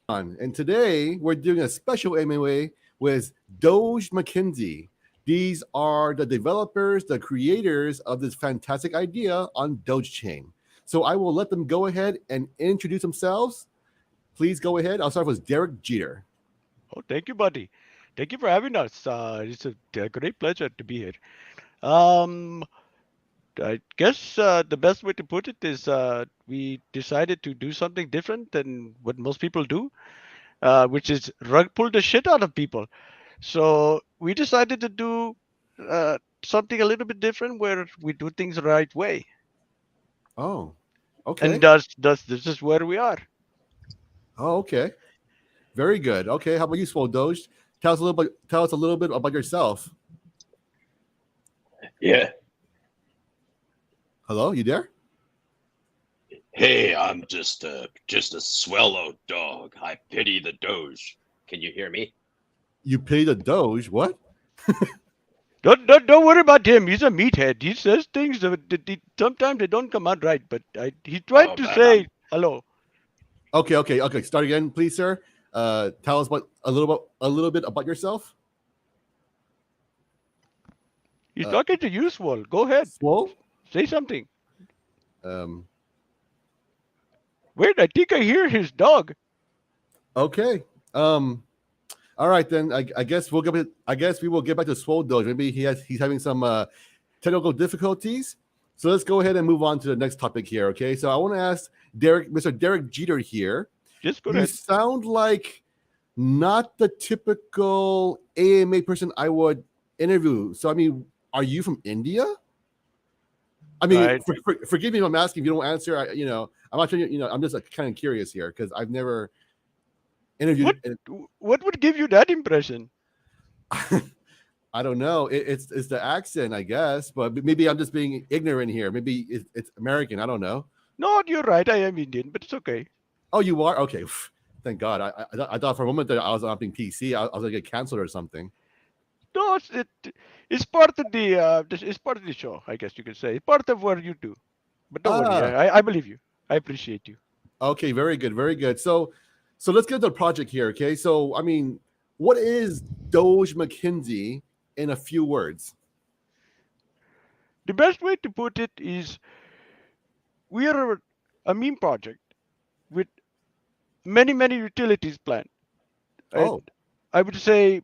And today we're doing a special MOA with Dogemackenzie. These are the developers, the creators of this fantastic idea on Dogechain. So I will let them go ahead and introduce themselves. Please go ahead. I'll start with Derek Jeter. Oh, thank you, buddy. Thank you for having us. It's a great pleasure to be here. Um, I guess the best way to put it is we decided to do something different than what most people do, which is rug pull the shit out of people. So we decided to do something a little bit different where we do things the right way. Oh, And okay. thus this is where we are. Oh, okay. Very good. Okay, how about you, Swole Doge? Tell us a little bit about yourself. Yeah. Hello, you there? Hey, I'm just a swallow dog. I pity the Doge. Can you hear me? You pay the Doge. What? Don't worry about him. He's a meathead. He says things sometimes they don't come out right. But he tried Oh to man, I'm say hello. Okay. Start again, please, sir. Tell us about a little bit about yourself. He's Uh, talking to you, Swole. Go ahead, Swole. say something. Um, Wait, I think I hear his dog. okay. All right then. I guess we'll get. I guess we will get back to Swole Doge. Maybe he's having some technical difficulties. So let's go ahead and move on to the next topic here. Okay. So I want to ask Mr. Derek Jeter here. Just go You ahead. sound like not the typical AMA person I would interview. So I mean, are you from India? I mean, Right. forgive me if I'm asking if you don't answer. I'm not sure. I'm just like, kind of curious here because I've never What interviewed. what would give you that impression? I don't know. It's the accent, I guess, but maybe I'm just being ignorant here. Maybe it's American. I don't know. No, you're right. I am Indian, but it's okay. Oh, you are okay. Thank God. I thought for a moment that I was not being PC. I was gonna get canceled or something. No, it's part of it's part of the show. I guess you could say it's part of what you do. But don't worry. Ah, I believe you. I appreciate you. okay. Very good. Very good. So let's get to the project here. Okay. So I mean, what is Doge McKinsey in a few words? The best way to put it is we are a meme project with many utilities planned. Oh, And I would say,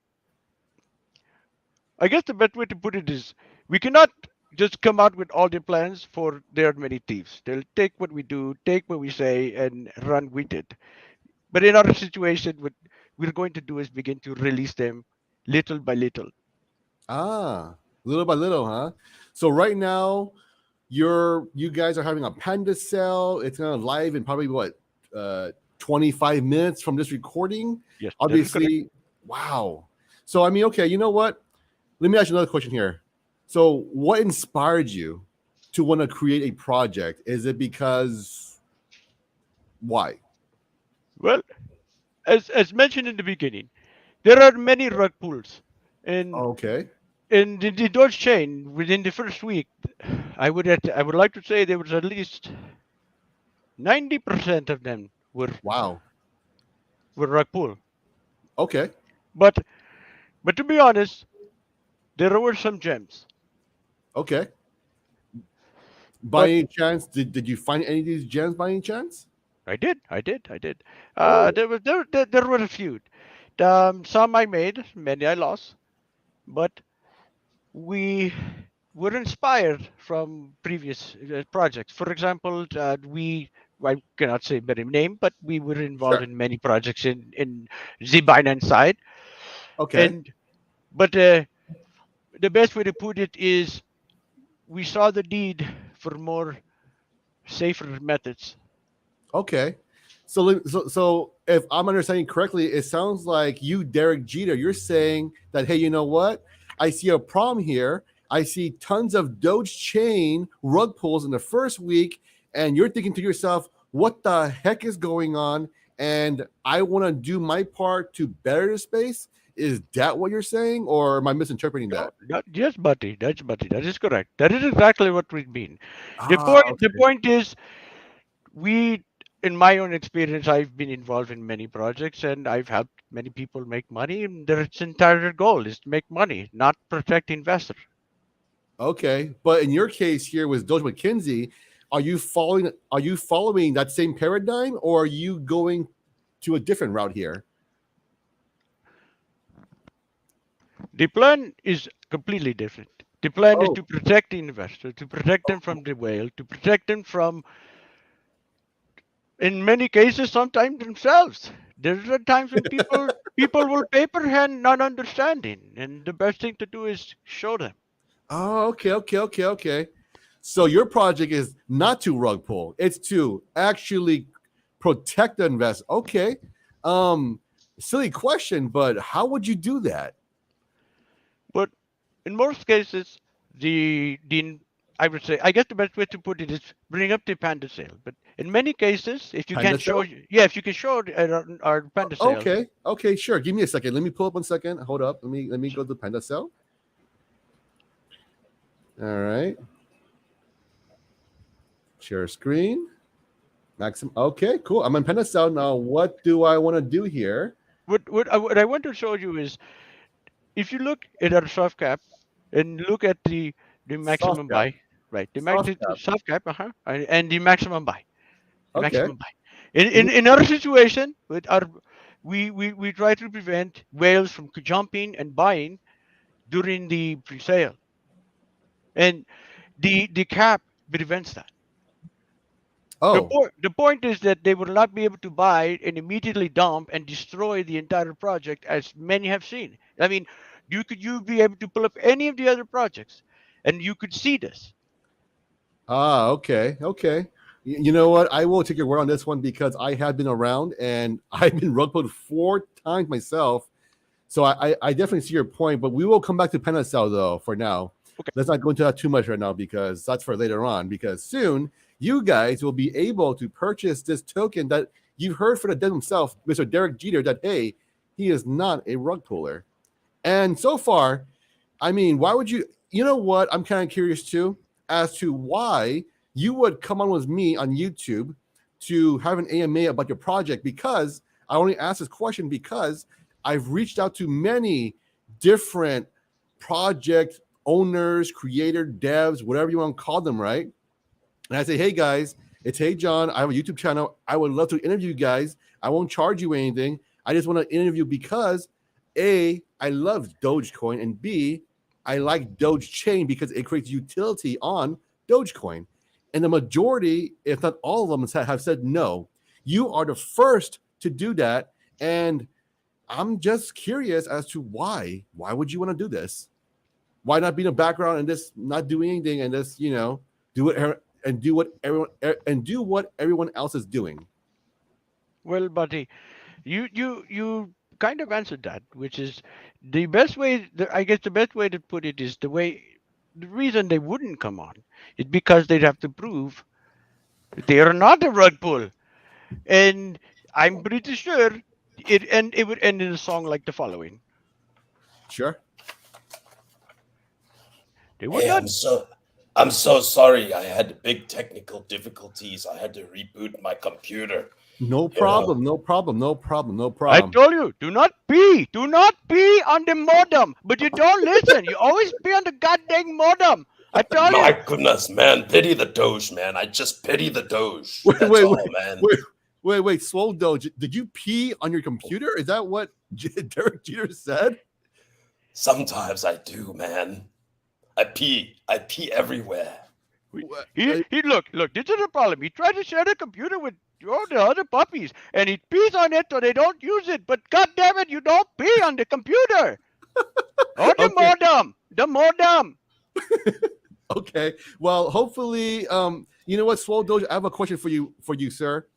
I guess the best way to put it is we cannot just come out with all the plans for there are many thieves. They'll take what we do, take what we say, and run with it. But in our situation, what we're going to do is begin to release them little by little. little by little, huh? So right now, you guys are having a Panda sale. It's gonna live in probably what 25 minutes from this recording. Yes, that is correct. Obviously, wow. So I mean, okay, you know what? Let me ask you another question here. So, what inspired you to want to create a project? Is it because why? Well, as mentioned in the beginning, there are many rug pulls, and Okay. in the Dodge chain within the first week, I would like to say there was at least 90% of them Wow. were rug pull. Okay. But to be honest, there were some gems. Okay. By But any chance, did you find any of these gems by any chance? I did. Oh, There were a few. Some I made, many I lost. But we were inspired from previous projects. For example, I cannot say by name, but we were involved sure. in many projects in the Binance side. Okay. And but the best way to put it is we saw the need for more safer methods. Okay. So if I'm understanding correctly, it sounds like you, Derek Jeter, you're saying that, hey, you know what? I see a problem here. I see tons of Doge chain rug pulls in the first week, and you're thinking to yourself, what the heck is going on? And I want to do my part to better the space. Is that what you're saying, or am I misinterpreting No, that? yes, buddy, that's buddy. That is correct. That is exactly what we mean. Ah, The okay. point is we. in my own experience, I've been involved in many projects and I've helped many people make money. And their entire goal is to make money, not protect the investor. Okay, but in your case here with Dogemackenzie, are you following that same paradigm, or are you going to a different route here? The plan is completely different. The plan is Oh, to protect the investor, to protect them from the whale, to protect them from, in many cases, sometimes themselves. There are times when people will paper hand not understanding, and the best thing to do is show them. oh, okay. So your project is not to rug pull; it's to actually protect the invest. Okay, silly question, but how would you do that? But in most cases, the I would say, I guess the best way to put it is bring up the Panda sale. But in many cases, if you Panda can't show, sale? yeah, if you can show our Panda sale, Okay, sure. Give me a second. Let me pull up 1 second. Hold up. Let me go to Panda cell. All right. Share screen. Maximum. Okay, cool. I'm on Panda cell now. What do I want to do here? what I want to show you is, if you look at our soft cap and look at the Soft maximum cap. buy, right? Soft The cap. soft cap, and the maximum buy, the Okay. maximum buy. In our situation, with our we try to prevent whales from jumping and buying during the pre-sale, and the cap prevents that. Oh, The point is that they will not be able to buy and immediately dump and destroy the entire project, as many have seen. I mean, you be able to pull up any of the other projects, and you could see this. okay. You know what? I will take your word on this one because I have been around and I've been rug pulled 4 times myself. So I definitely see your point, but we will come back to Penacell though for now. Okay. Let's not go into that too much right now because that's for later on. Because soon you guys will be able to purchase this token that you've heard from the dead himself, Mr. Derek Jeter, that hey, he is not a rug puller. And so far, I mean, why would you? You know what? I'm kind of curious too as to why you would come on with me on YouTube to have an AMA about your project. Because I only asked this question because I've reached out to many different project owners, creator, devs, whatever you want to call them, right? And I say, hey guys, it's Hey John. I have a YouTube channel. I would love to interview you guys. I won't charge you anything. I just want to interview because A, I love Dogecoin, and B, I like Dogechain because it creates utility on Dogecoin. And the majority, if not all of them, have said no. You are the first to do that. And I'm just curious as to why. Why would you want to do this? Why not be in the background and just not do anything and just, do it and do what everyone else is doing? Well, buddy, you kind of answered that, which is the best way. I guess the best way to put it is the reason they wouldn't come on is because they'd have to prove that they are not a rug pull, and I'm pretty sure it would end in a song like the following. Sure. They would Hey, not. I'm so sorry. I had big technical difficulties. I had to reboot my computer. No problem. No problem. I told you, do not pee on the modem, but you don't listen. You always pee on the goddamn modem. I tell My you. goodness, man. Pity the Doge, man. I just pity the Doge. Wait, That's wait, all, wait, man. wait, Swole Doge. Did you pee on your computer? Is that what Derek Jeter said? Sometimes I do, man. I pee everywhere. He look, this is the problem. He tried to share the computer with all the other puppies, and he pees on it so they don't use it. But god damn it, you don't pee on the computer. Or the Okay. modem. Okay. Well, hopefully, you know what, Swole Doge, I have a question for you, sir.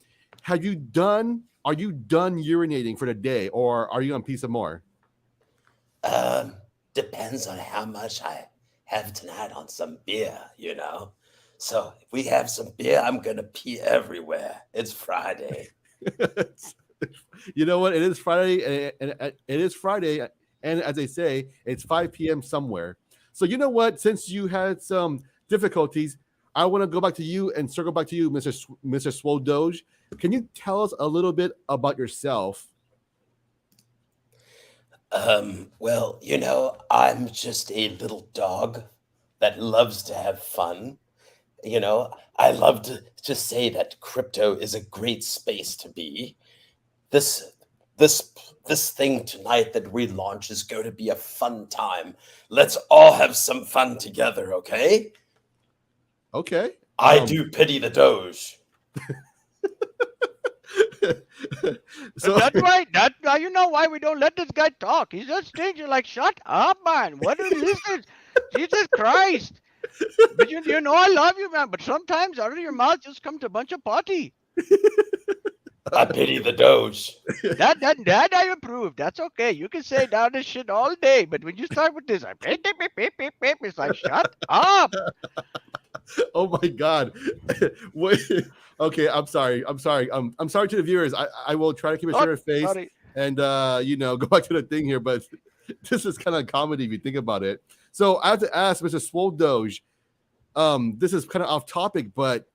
Are you done urinating for the day, or are you gonna pee some more? Depends on how much I have tonight on some beer, So if we have some beer, I'm gonna pee everywhere. It's Friday. You know what? It is Friday, and it is Friday, and as they say, it's 5 p.m. somewhere. So you know what? Since you had some difficulties, I want to go back to you and circle back to you, Mr. Swole Doge. Can you tell us a little bit about yourself? Well, I'm just a little dog that loves to have fun. I love to just say that crypto is a great space to be. This thing tonight that we launch is going to be a fun time. Let's all have some fun together, okay? Okay. I do pity the Doge. So That's right. Now you know why we don't let this guy talk. He's just strange. You're like, shut up, man. What is this? Jesus Christ. But you know I love you, man. But sometimes out of your mouth just comes a bunch of potty. I pity the Doge. That I approve. That's okay. You can say down this shit all day. But when you start with this, it's like, shut up. oh my God. Wait. Okay, I'm sorry. I'm sorry to the viewers. I will try to keep a straight face Sorry. and go back to the thing here, but this is kind of comedy if you think about it. So I have to ask Mr. Swole Doge, this is kind of off topic, but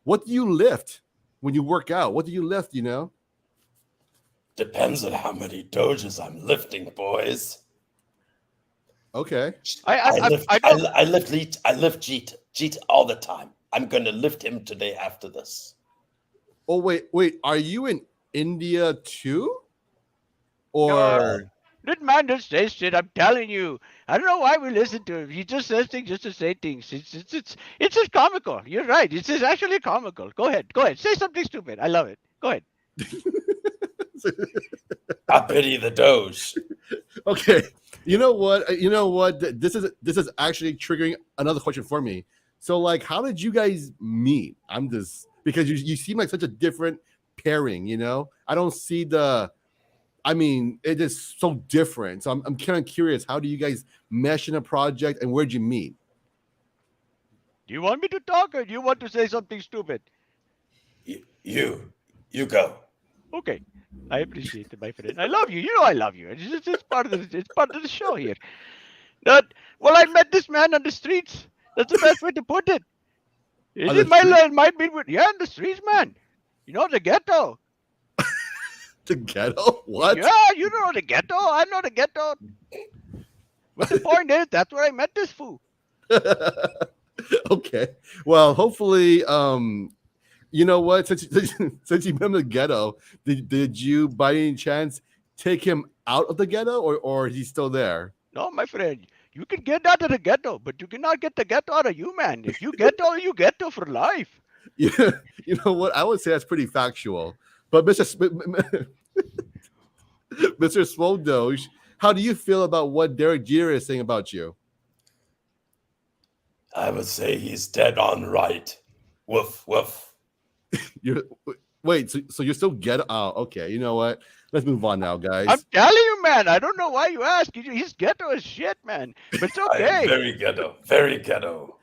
what do you lift when you work out? What do you lift, Depends on how many Doges I'm lifting, boys. Okay. I lift Jeet all the time. I'm going to lift him today after this. Oh, wait. Are you in India too? Or No. This man just says shit. I'm telling you. I don't know why we listen to him. He just says things just to say things. It's just comical. You're right. It's just actually comical. Go ahead. Say something stupid. I love it. Go ahead. I pity the Doge. Okay. You know what? This is actually triggering another question for me. So, like, how did you guys meet? I'm just because you seem like such a different pairing. I don't see it is so different. So I'm kind of curious. How do you guys mesh in a project, and where'd you meet? Do you want me to talk, or do you want to say something stupid? You go. Okay. I appreciate it, my friend. I love you. You know I love you. It's part of the show here. I met this man on the streets. That's the best way to put it. It might be in the streets, man. The ghetto. The ghetto? What? Yeah, you know the ghetto. I know the ghetto. But the point is, that's where I met this fool. Okay. Well, hopefully, you know what? Since you met in the ghetto, did you by any chance take him out of the ghetto, or is he still there? No, my friend. You can get out of the ghetto, but you cannot get the ghetto out of you, man. If you ghetto, you ghetto for life. Yeah, you know what? I would say that's pretty factual. But Mr. Swole Doge, how do you feel about what Derek Jeter is saying about you? I would say he's dead on right. Woof, woof. Wait, so you're still ghetto? Oh, okay. You know what? Let's move on now, guys. I'm telling you, man. I don't know why you ask. He's ghetto as shit, man. But it's okay. I'm very ghetto. Very ghetto.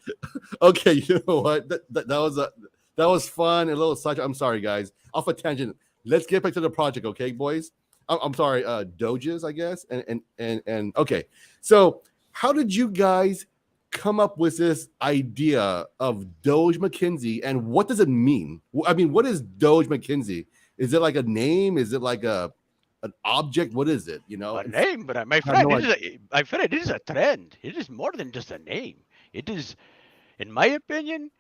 Okay, you know what? That was fun. A little side. I'm sorry, guys. Off a tangent. Let's get back to the project, okay, boys? I'm sorry, Doges, I guess. And okay. So, how did you guys come up with this idea of Dogemackenzie, and what does it mean? I mean, what is Dogemackenzie? Is it like a name? Is it like an object? What is it? A name, but my friend, it is a trend. It is more than just a name. It is, in my opinion,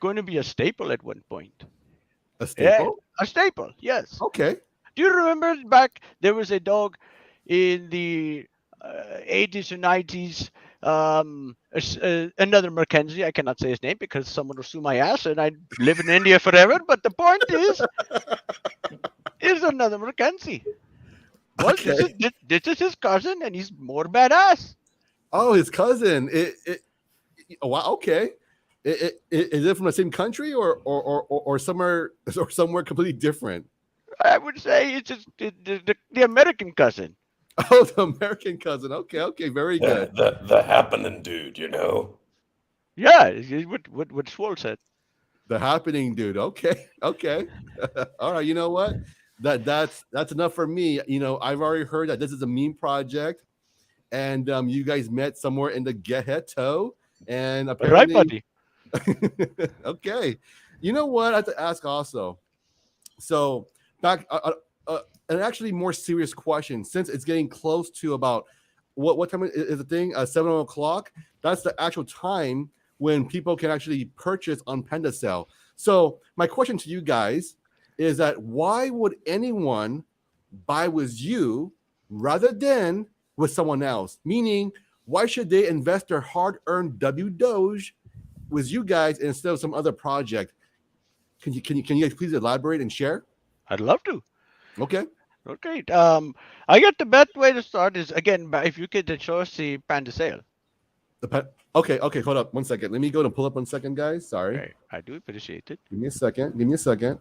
going to be a staple at one point. A staple? Yeah, a staple, yes. Okay. Do you remember back there was a dog in the 80s or 90s? Another Mackenzie. I cannot say his name because someone will sue my ass and I'd live in India forever. But the point is another Mackenzie. Well, Okay. this is his cousin, and he's more badass. Oh, his cousin. Wow. Okay. Is it from the same country or somewhere completely different? I would say it's just the American cousin. Oh, the American cousin. Okay. Very good. The happening dude, Yeah, what Swole said. The happening dude. Okay. All right. You know what? That's enough for me. I've already heard that this is a meme project, and you guys met somewhere in the ghetto, and apparently, Right, buddy. Okay. You know what? I have to ask also. So back, an actually more serious question. Since it's getting close to about what time is the thing? 7 o'clock. That's the actual time when people can actually purchase on Panda sale. So my question to you guys is that why would anyone buy with you rather than with someone else? Meaning, why should they invest their hard-earned W Doge with you guys instead of some other project? Can you guys please elaborate and share? I'd love to. Okay. Okay. I get the best way to start is again if you could show us the Panda sale. Okay, hold up 1 second. Let me go to pull up 1 second, guys. Sorry. Okay, I do appreciate it. Give me a second.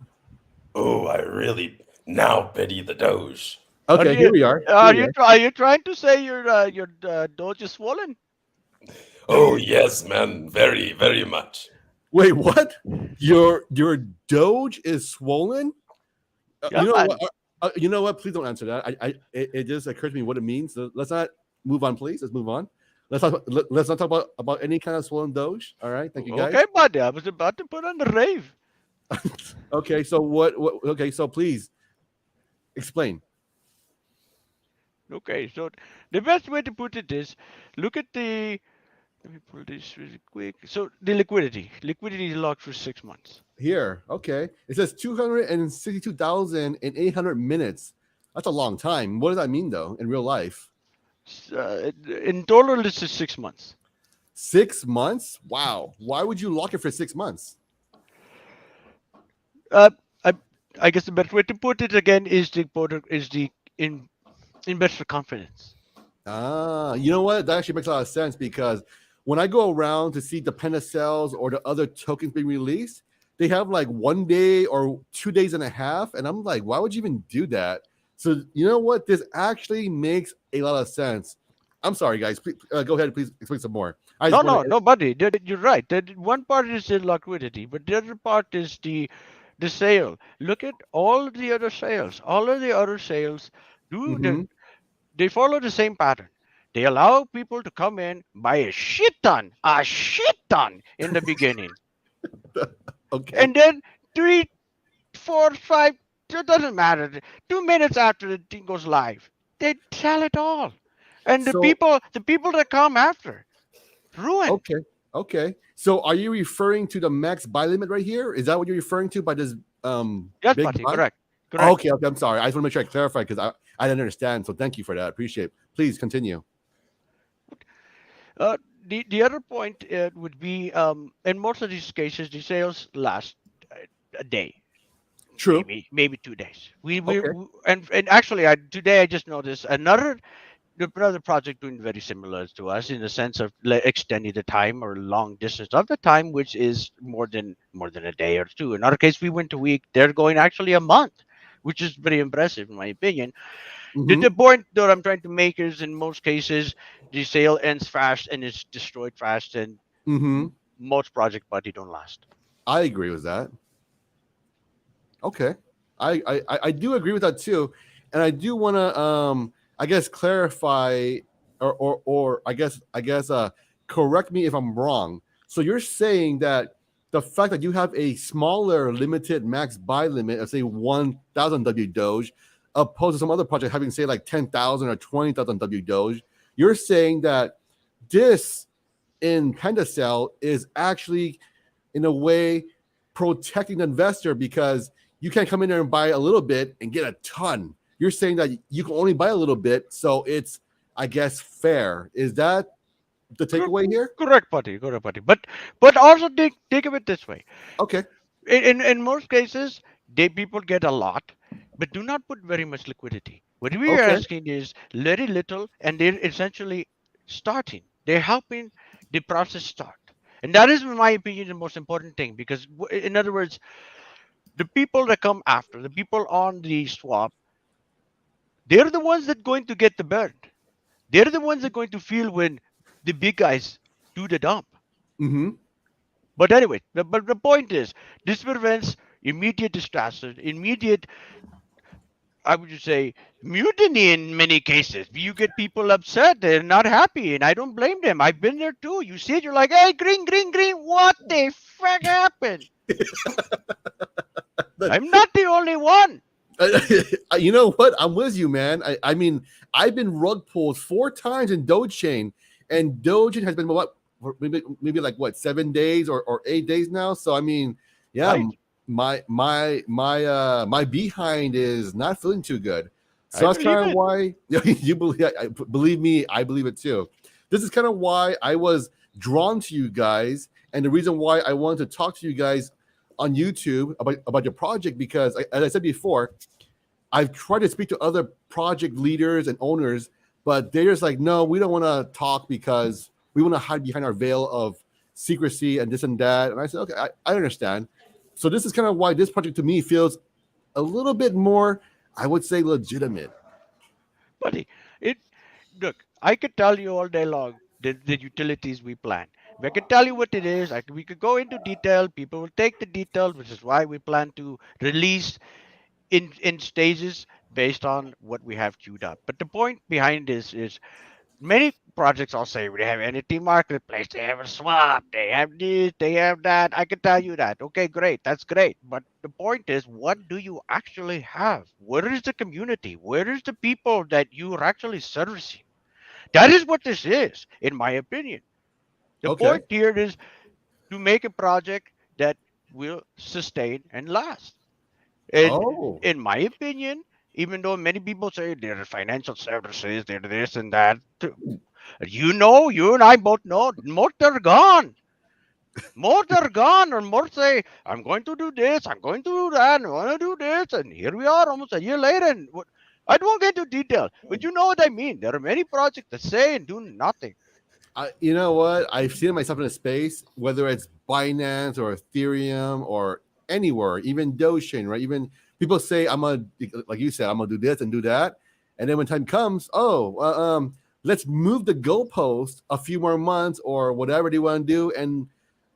Oh, I really now pity the Doge. Okay, here we are. Are you trying to say your Doge is swollen? Oh yes, man, very, very much. Wait, what? Your Doge is swollen? Yeah, You know man. what? You know what? Please don't answer that. It just occurred to me what it means. So let's not move on, please. Let's move on. Let's not talk about any kind of swollen Doge. All right, thank you guys. Okay, buddy. I was about to put on the rave. Okay, so what? Okay, so please explain. Okay, so the best way to put it is look at the. Let me pull this really quick. So the liquidity is locked for 6 months. Here, okay. It says 262,800 minutes. That's a long time. What does that mean, though, in real life? In total, this is 6 months. 6 months? Wow. Why would you lock it for 6 months? I guess the best way to put it again is investor confidence. You know what? That actually makes a lot of sense because when I go around to see the Panda sales or the other tokens being released, they have like 1 day or 2 days and a half. And I'm like, why would you even do that? So, you know what? This actually makes a lot of sense. I'm sorry, guys. Please, go ahead and please explain some more. No, buddy. You're right. One part is the liquidity, but the other part is the sale. Look at all of the other sales. All of the other sales they follow the same pattern. They allow people to come in, buy a shit ton in the beginning. Okay. And then 3, 4, 5, it doesn't matter. 2 minutes after the thing goes live, they sell it all. And the people that come after, ruin. Okay. So are you referring to the max buy limit right here? Is that what you're referring to by this Yes, big buddy, buy? correct. Okay, I'm sorry. I just want to make sure I clarify because I didn't understand. So thank you for that. I appreciate it. Please continue. The other point would be in most of these cases, the sales last a day. True. Maybe 2 days. Okay. And actually, today I just noticed another project doing very similar to us in the sense of extending the time or long distance of the time, which is more than a day or two. In our case, we went a week. They're going actually a month, which is very impressive in my opinion. The point that I'm trying to make is in most cases, the sale ends fast and it's destroyed fast, and most project buddy don't last. I agree with that. Okay. I do agree with that too. And I do want to I guess clarify or I guess correct me if I'm wrong. So you're saying that the fact that you have a smaller limited max buy limit of say 1,000 W Doge, opposed to some other project having say like 10,000 or 20,000 W Doge, you're saying that this in Panda Cell is actually in a way protecting the investor because you can't come in there and buy a little bit and get a ton. You're saying that you can only buy a little bit, so it's, I guess, fair. Is that the takeaway here? Correct, buddy. But also think of it this way. Okay. In most cases, people get a lot, but do not put very much liquidity. What we are asking is very little, and they're essentially starting. They're helping the process start. And that is, in my opinion, the most important thing because, in other words, the people that come after, the people on the swap, they're the ones that are going to get the burn. They're the ones that are going to feel when the big guys do the dump. But anyway, the point is, this prevents immediate disaster, immediate I would just say mutiny in many cases. You get people upset, they're not happy, and I don't blame them. I've been there too. You see it, you're like, hey, green, green, green, what the fuck happened? I'm not the only one. You know what? I'm with you, man. I mean, I've been rug pulled 4 times in Dogechain, and Dogechain has been what, maybe like what, 7 days or 8 days now. So I mean, yeah, Right. my behind is not feeling too good. So I that's kind believe of it. why you believe me. I believe it too. This is kind of why I was drawn to you guys, and the reason why I wanted to talk to you guys on YouTube about your project, because as I said before, I've tried to speak to other project leaders and owners, but they're just like, no, we don't want to talk because we want to hide behind our veil of secrecy and this and that. And I said, okay, I understand. So this is kind of why this project to me feels a little bit more, I would say, legitimate. Buddy, it look, I could tell you all day long the utilities we plan. I could tell you what it is. We could go into detail. People will take the detail, which is why we plan to release in stages based on what we have queued up. But the point behind this is many projects all say they have NFT marketplace, they have a swap, they have this, they have that. I can tell you that. Okay, great, that's great. But the point is, what do you actually have? Where is the community? Where is the people that you are actually servicing? That is what this is, in my opinion. The Okay. point here is to make a project that will sustain and last. And Oh, in my opinion, even though many people say they're financial services, they're this and that, you and I both know, most are gone. Most are gone, or most say, I'm going to do this, I'm going to do that, I want to do this, and here we are almost a year later. And I won't get into detail, but you know what I mean. There are many projects that say and do nothing. you know what? I've seen myself in a space, whether it's Binance or Ethereum or anywhere, even Dogechain, right? Even people say I'm gonna, like you said, I'm gonna do this and do that, and then when time comes, let's move the goalpost a few more months or whatever they want to do, and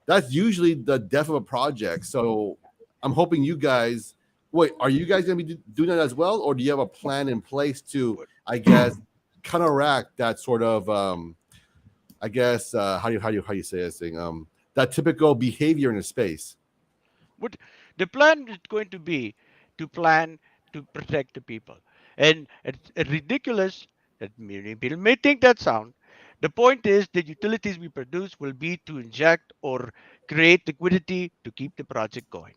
that's usually the death of a project. So I'm hoping you guys. Wait, are you guys gonna be doing that as well, or do you have a plan in place to, I guess, counteract that sort of I guess how you say this thing, that typical behavior in a space? What the plan is going to be to plan to protect the people. And it's ridiculous that many people may think that sound. The point is the utilities we produce will be to inject or create liquidity to keep the project going.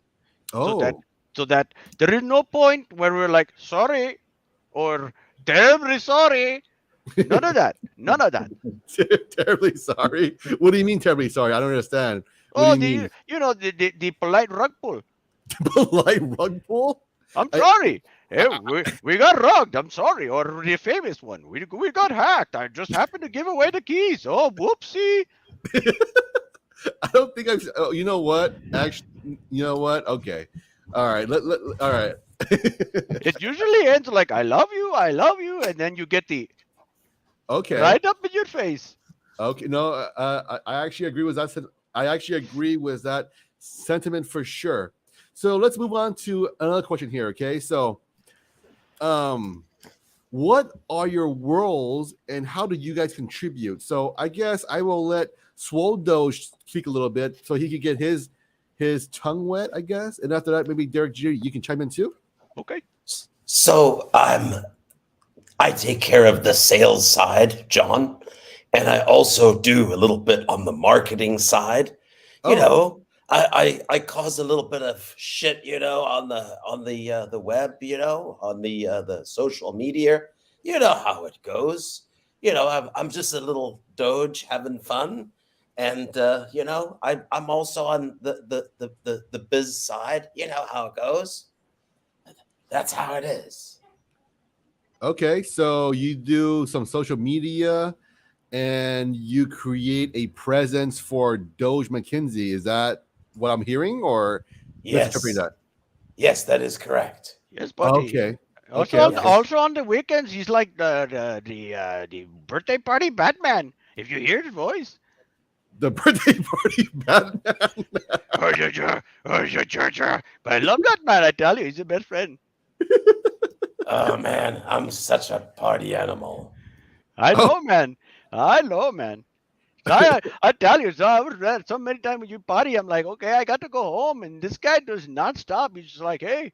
So that Oh, so that there is no point where we're like sorry or terribly sorry. None of that. None of that. terribly sorry. What do you mean terribly sorry? I don't understand. What do Oh, you mean? the polite rug pull. Polite rug pull? I'm I, sorry. Hey, we got rugged. I'm sorry. Or the famous one. We got hacked. I just happened to give away the keys. Oh, whoopsie. I don't think I've. Oh, you know what? Actually, you know what? Okay, all right. All right. It usually ends like I love you, and then you get the Okay. right up in your face. Okay. No, I actually agree with that. I actually agree with that sentiment for sure. So let's move on to another question here. Okay. So, what are your worlds and how do you guys contribute? So I guess I will let Swole Doge speak a little bit so he could get his tongue wet, I guess. And after that, maybe Derek G, you can chime in too. Okay. So I take care of the sales side, John, and I also do a little bit on the marketing side. You know, I cause a little bit of shit, on the web, on the social media. You know how it goes. I'm just a little Doge having fun, and I'm also on the biz side. You know how it goes. That's how it is. Okay, so you do some social media and you create a presence for Doge McKinsey. Is that what I'm hearing, or misinterpreting Yes. that? Yes, that is correct. Yes, buddy. Okay. Also Okay. on Okay. also on the weekends, he's like the birthday party Batman. If you hear his voice. The birthday party Batman. But I love that man. I tell you, he's the best friend. Oh man, I'm such a party animal. I Oh, know, man. I know, man. So I tell you, so I was there so many times when you party, I'm like, okay, I got to go home, and this guy does not stop. He's just like, hey,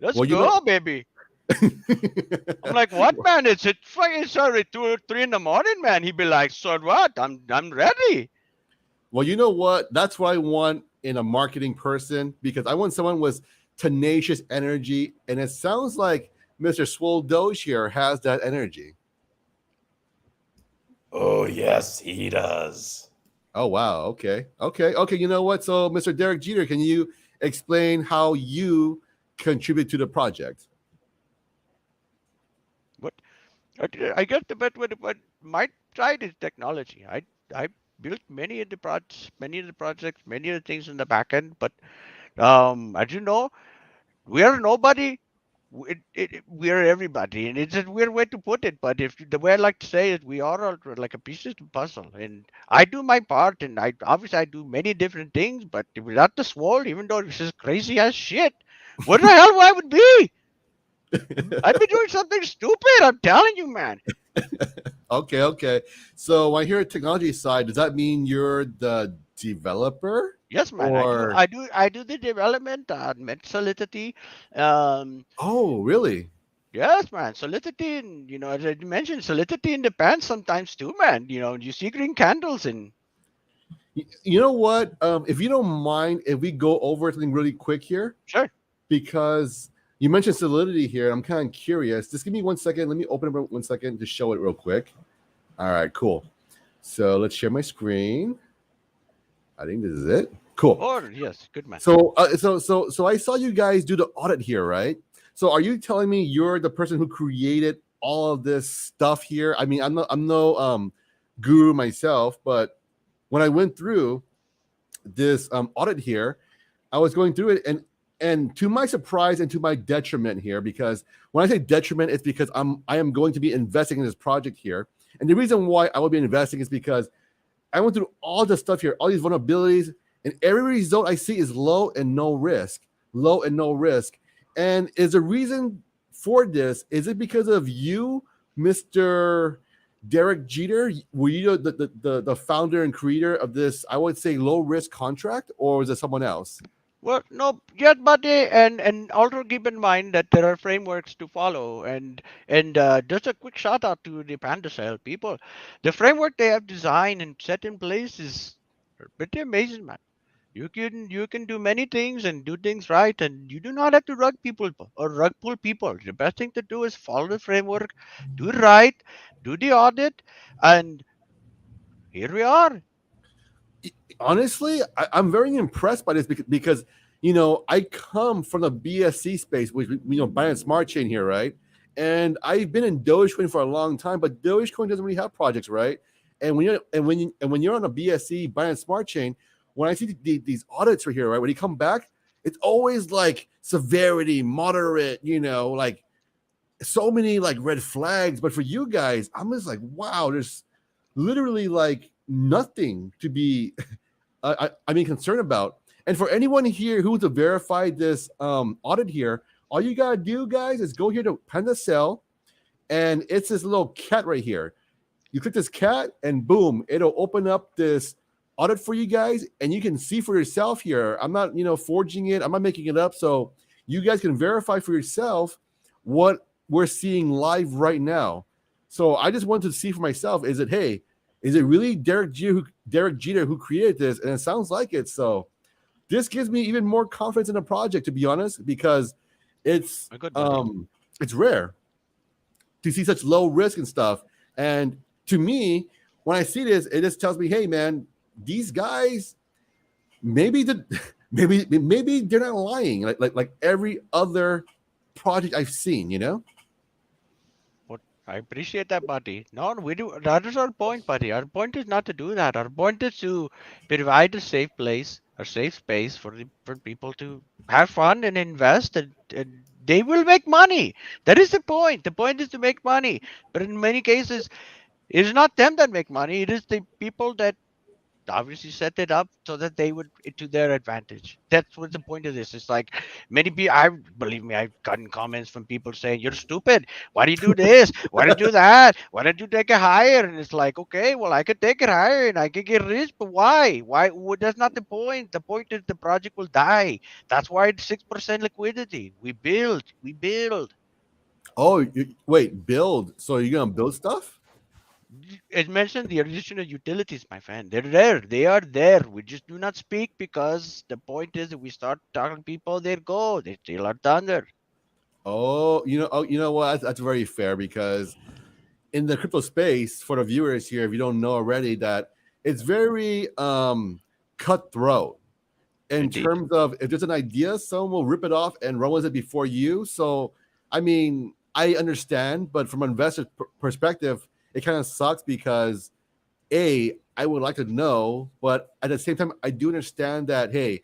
let's well, you know. go, baby. I'm like, what, man? It's fucking sorry, 2 or 3 in the morning, man. He'd be like, so what? I'm ready. Well, you know what? That's what I want in a marketing person, because I want someone with tenacious energy, and it sounds like Mr. Swole Doge here has that energy. Oh yes, he does. Oh wow. Okay. You know what? So, Mr. Derek Jeter, can you explain how you contribute to the project? What? I guess the best way to put my side is technology. I built many of the projects, many of the things in the back end, but as you know, we are nobody. We are everybody, and it's a weird way to put it. But if the way I like to say it, we are all like a piece of the puzzle, and I do my part, and I obviously I do many different things. But without the swole, even though this is crazy as shit, what the hell I would be? I'd be doing something stupid. I'm telling you, man. Okay. So when I hear technology side, does that mean you're the developer? Yes, man. Or I do the development on Solidity. Um, oh, really? yes, man. Solidity, and as I mentioned, Solidity in the pants sometimes too, man. You see green candles in. You know what? If you don't mind, if we go over something really quick here, Sure. because you mentioned Solidity here, I'm kind of curious. Just give me 1 second. Let me open it 1 second to show it real quick. All right, cool. So let's share my screen. I think this is it. Cool. Oh, yes, good man. So, so I saw you guys do the audit here, right? So, are you telling me you're the person who created all of this stuff here? I mean, I'm no guru myself, but when I went through this audit here, I was going through it, and to my surprise and to my detriment here, because when I say detriment, it's because I am going to be investing in this project here, and the reason why I will be investing is because I went through all the stuff here, all these vulnerabilities, and every result I see is low and no risk. And is the reason for this, is it because of you, Mr. Derek Jeter? Were you the founder and creator of this, I would say, low risk contract, or was it someone else? Well, no, yes, buddy, and also keep in mind that there are frameworks to follow, and just a quick shout out to the Panda Sale people. The framework they have designed and set in place is pretty amazing, man. You can do many things and do things right, and you do not have to rug people or rug pull people. The best thing to do is follow the framework, do it right, do the audit, and here we are. Honestly, I'm very impressed by this, because I come from the BSC space, which Binance Smart Chain here, right? And I've been in Dogecoin for a long time, but Dogecoin doesn't really have projects, right? And when you're on a BSC Binance Smart Chain, when I see these audits right here, right, when you come back, it's always like severity, moderate, like so many like red flags. But for you guys, I'm just like, wow, there's literally like nothing to be concerned about. And for anyone here who to verify this audit here, all you gotta do, guys, is go here to Panda Sell, and it's this little cat right here. You click this cat, and boom, it'll open up this audit for you guys, and you can see for yourself here. I'm not, forging it. I'm not making it up. So you guys can verify for yourself what we're seeing live right now. So I just wanted to see for myself, is it really Derek Jeter who created this? And it sounds like it. So this gives me even more confidence in the project, to be honest, because it's rare to see such low risk and stuff. And to me, when I see this, it just tells me, hey man, these guys maybe they're not lying like every other project I've seen. I appreciate that, buddy. No, we do. That is our point, buddy. Our point is not to do that. Our point is to provide a safe place, a safe space for people to have fun and invest, and they will make money. That is the point. The point is to make money. But in many cases, it is not them that make money. It is the people that obviously set it up so that they would to their advantage. That's what the point of this. It's like many people. I believe me, I've gotten comments from people saying you're stupid. Why do you do this? Why do you do that? Why don't you take it higher? And it's like, okay, well, I could take it higher and I could get rich, but why? Why? Well, that's not the point. The point is the project will die. That's why it's 6% liquidity. We build. We build. Oh, wait, build. So you're gonna build stuff? As mentioned, the additional utilities, my friend, they're there. They are there. We just do not speak because the point is that we start talking to people, they go. They still are thunder. Oh, you know what? That's very fair because in the crypto space, for the viewers here, if you don't know already, that it's very cutthroat in Indeed. terms of if there's an idea, someone will rip it off and run with it before you. So, I mean, I understand, but from an investor perspective, it kind of sucks because I would like to know, but at the same time, I do understand that hey,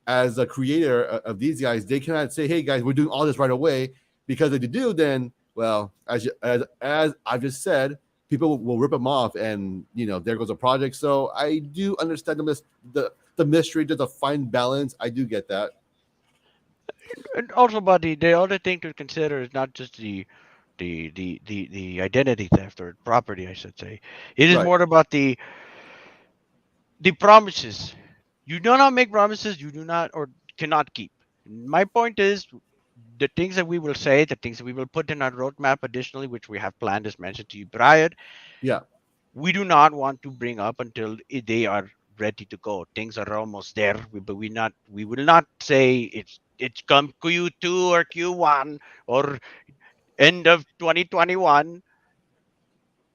as a creator of these guys, they cannot say, "Hey guys, we're doing all this right away," because if you do, then well, as I've just said, people will rip them off, and there goes a project. So I do understand the mystery, there's a fine balance. I do get that. And also, buddy, the other thing to consider is not just the identity theft or property, I should say. It is Right. more about the promises. You do not make promises you do not or cannot keep. My point is the things that we will say, the things that we will put in our roadmap additionally, which we have planned as mentioned to you prior, Yeah. we do not want to bring up until they are ready to go. Things are almost there, but we will not say it's come Q2 or Q1 or end of 2021,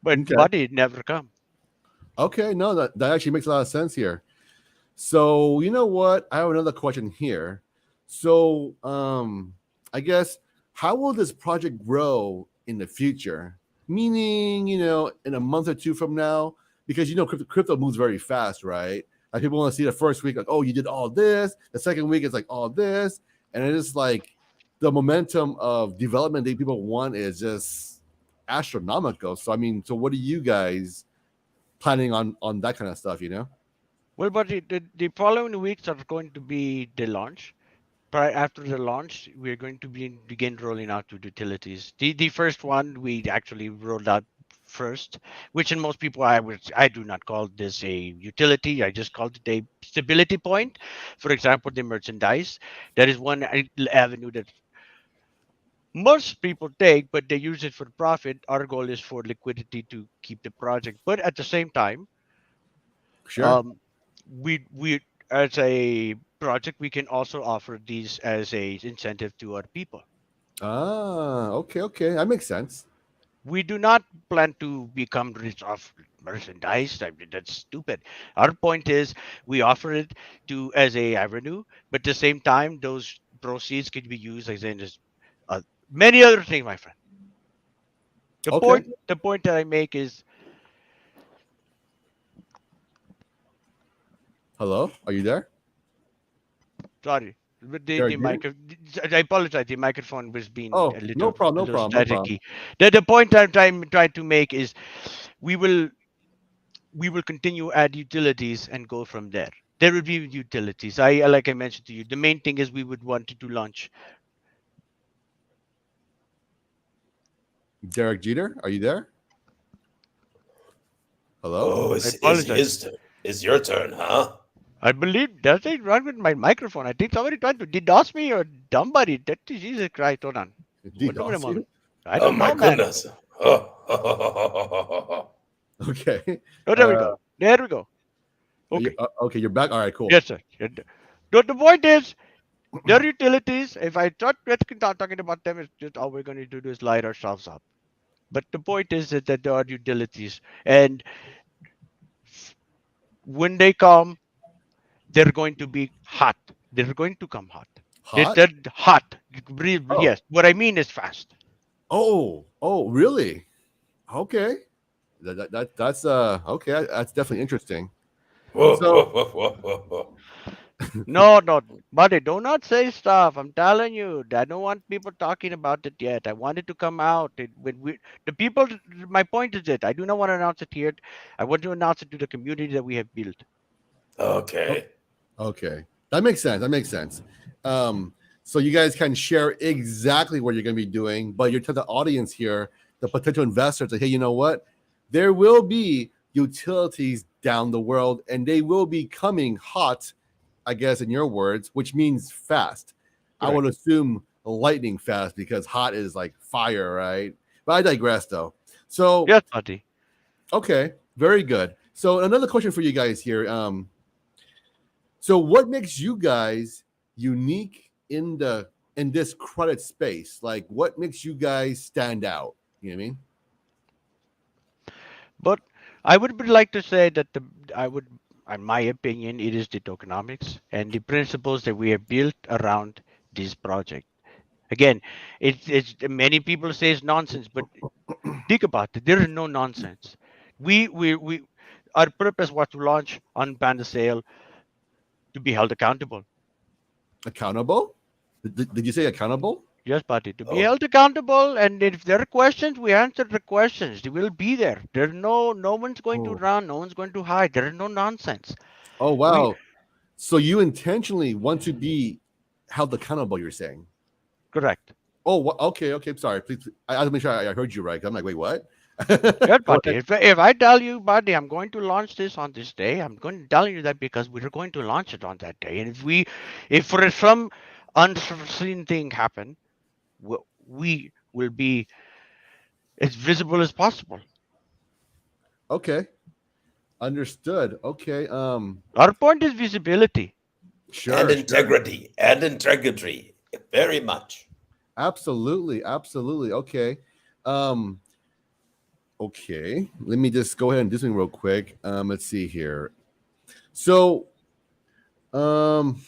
but Okay. buddy, it never come. Okay. No, that actually makes a lot of sense here. So you know what? I have another question here. So I guess how will this project grow in the future? Meaning, in a month or two from now, because crypto moves very fast, right? Like people want to see the first week, like, oh, you did all this. The second week is like all this, and it is like the momentum of development that people want is just astronomical. So I mean, so what are you guys planning on that kind of stuff? Well, but the following weeks are going to be the launch. After the launch, we're going to begin rolling out to utilities. The first one we actually rolled out first, which in most people I do not call this a utility. I just called it a stability point. For example, the merchandise. That is one avenue that most people take, but they use it for profit. Our goal is for liquidity to keep the project, but at the same time, Sure. um, we as a project we can also offer these as a incentive to our people. Ah, okay, okay. That makes sense. We do not plan to become rich off merchandise. I mean, that's stupid. Our point is we offer it to as a avenue, but at the same time, those proceeds can be used as in just uh, many other things, my friend. The Okay. point, the point that I make is Hello? Are you there? sorry, but the Derek Jeter? micro. I apologize. The microphone was being Oh, no problem, a no little problem, no problem. staticky. The point I'm trying to make is we will continue add utilities and go from there. There will be utilities. Like I mentioned to you, the main thing is we would want to launch. Derek Jeter, are you there? Hello? Oh, I apologize. is your turn, huh? I believe that's it wrong with my microphone. I think somebody tried to DDoS me or somebody. That Jesus Christ, hold on. Wait a DDoS moment. you? I Oh don't my know, man. goodness. Oh. Okay. Oh, there we go. There we go. Okay. Okay, you're back. All right, cool. Yes, sir. The point is, there are utilities. If I start talking about them, it's just all we're going to do is light ourselves up. But the point is that there are utilities, and when they come, they're going to be hot. They're going to come hot. Hot? They're hot. Oh. Yes. What I mean is fast. Oh, really? Okay. That's okay. That's definitely interesting. Whoa, So whoa, whoa, whoa, whoa, whoa. No, no, buddy, do not say stuff. I'm telling you, I don't want people talking about it yet. I want it to come out. The people, my point is it. I do not want to announce it here. I want to announce it to the community that we have built. Okay. Okay, that makes sense. That makes sense. So you guys can share exactly what you're going to be doing, but you're telling the audience here, the potential investors, like, hey, you know what? There will be utilities down the world, and they will be coming hot, I guess, in your words, which means fast. I would assume lightning fast because hot is like fire, right? But I digress, though. So Yes, buddy. okay, very good. So another question for you guys here. So what makes you guys unique in this credit space? Like, what makes you guys stand out? You know what I mean? But I would like to say that in my opinion, it is the tokenomics and the principles that we have built around this project. Again, it's many people say it's nonsense, but think about it. There is no nonsense. We our purpose was to launch on Panda sale to be held accountable. Accountable? Did you say accountable? Yes, buddy, to be Oh, held accountable, and if there are questions, we answer the questions. They will be there. There's no one's going to Oh, run, no one's going to hide. There is no nonsense. oh We wow. So you intentionally want to be held accountable, you're saying? correct. Oh, okay, okay. Sorry. Please, I have to make sure I heard you right. I'm like, wait, what? Yes, Go buddy. ahead. If I tell you, buddy, I'm going to launch this on this day, I'm going to tell you that because we're going to launch it on that day. And if for some unforeseen thing happen, we will be as visible as possible. Okay, understood. Okay, Our point is visibility. and sure, sure. integrity, very much. Absolutely, absolutely. Okay. Um, okay. Let me just go ahead and do something real quick. Let's see here. So, um,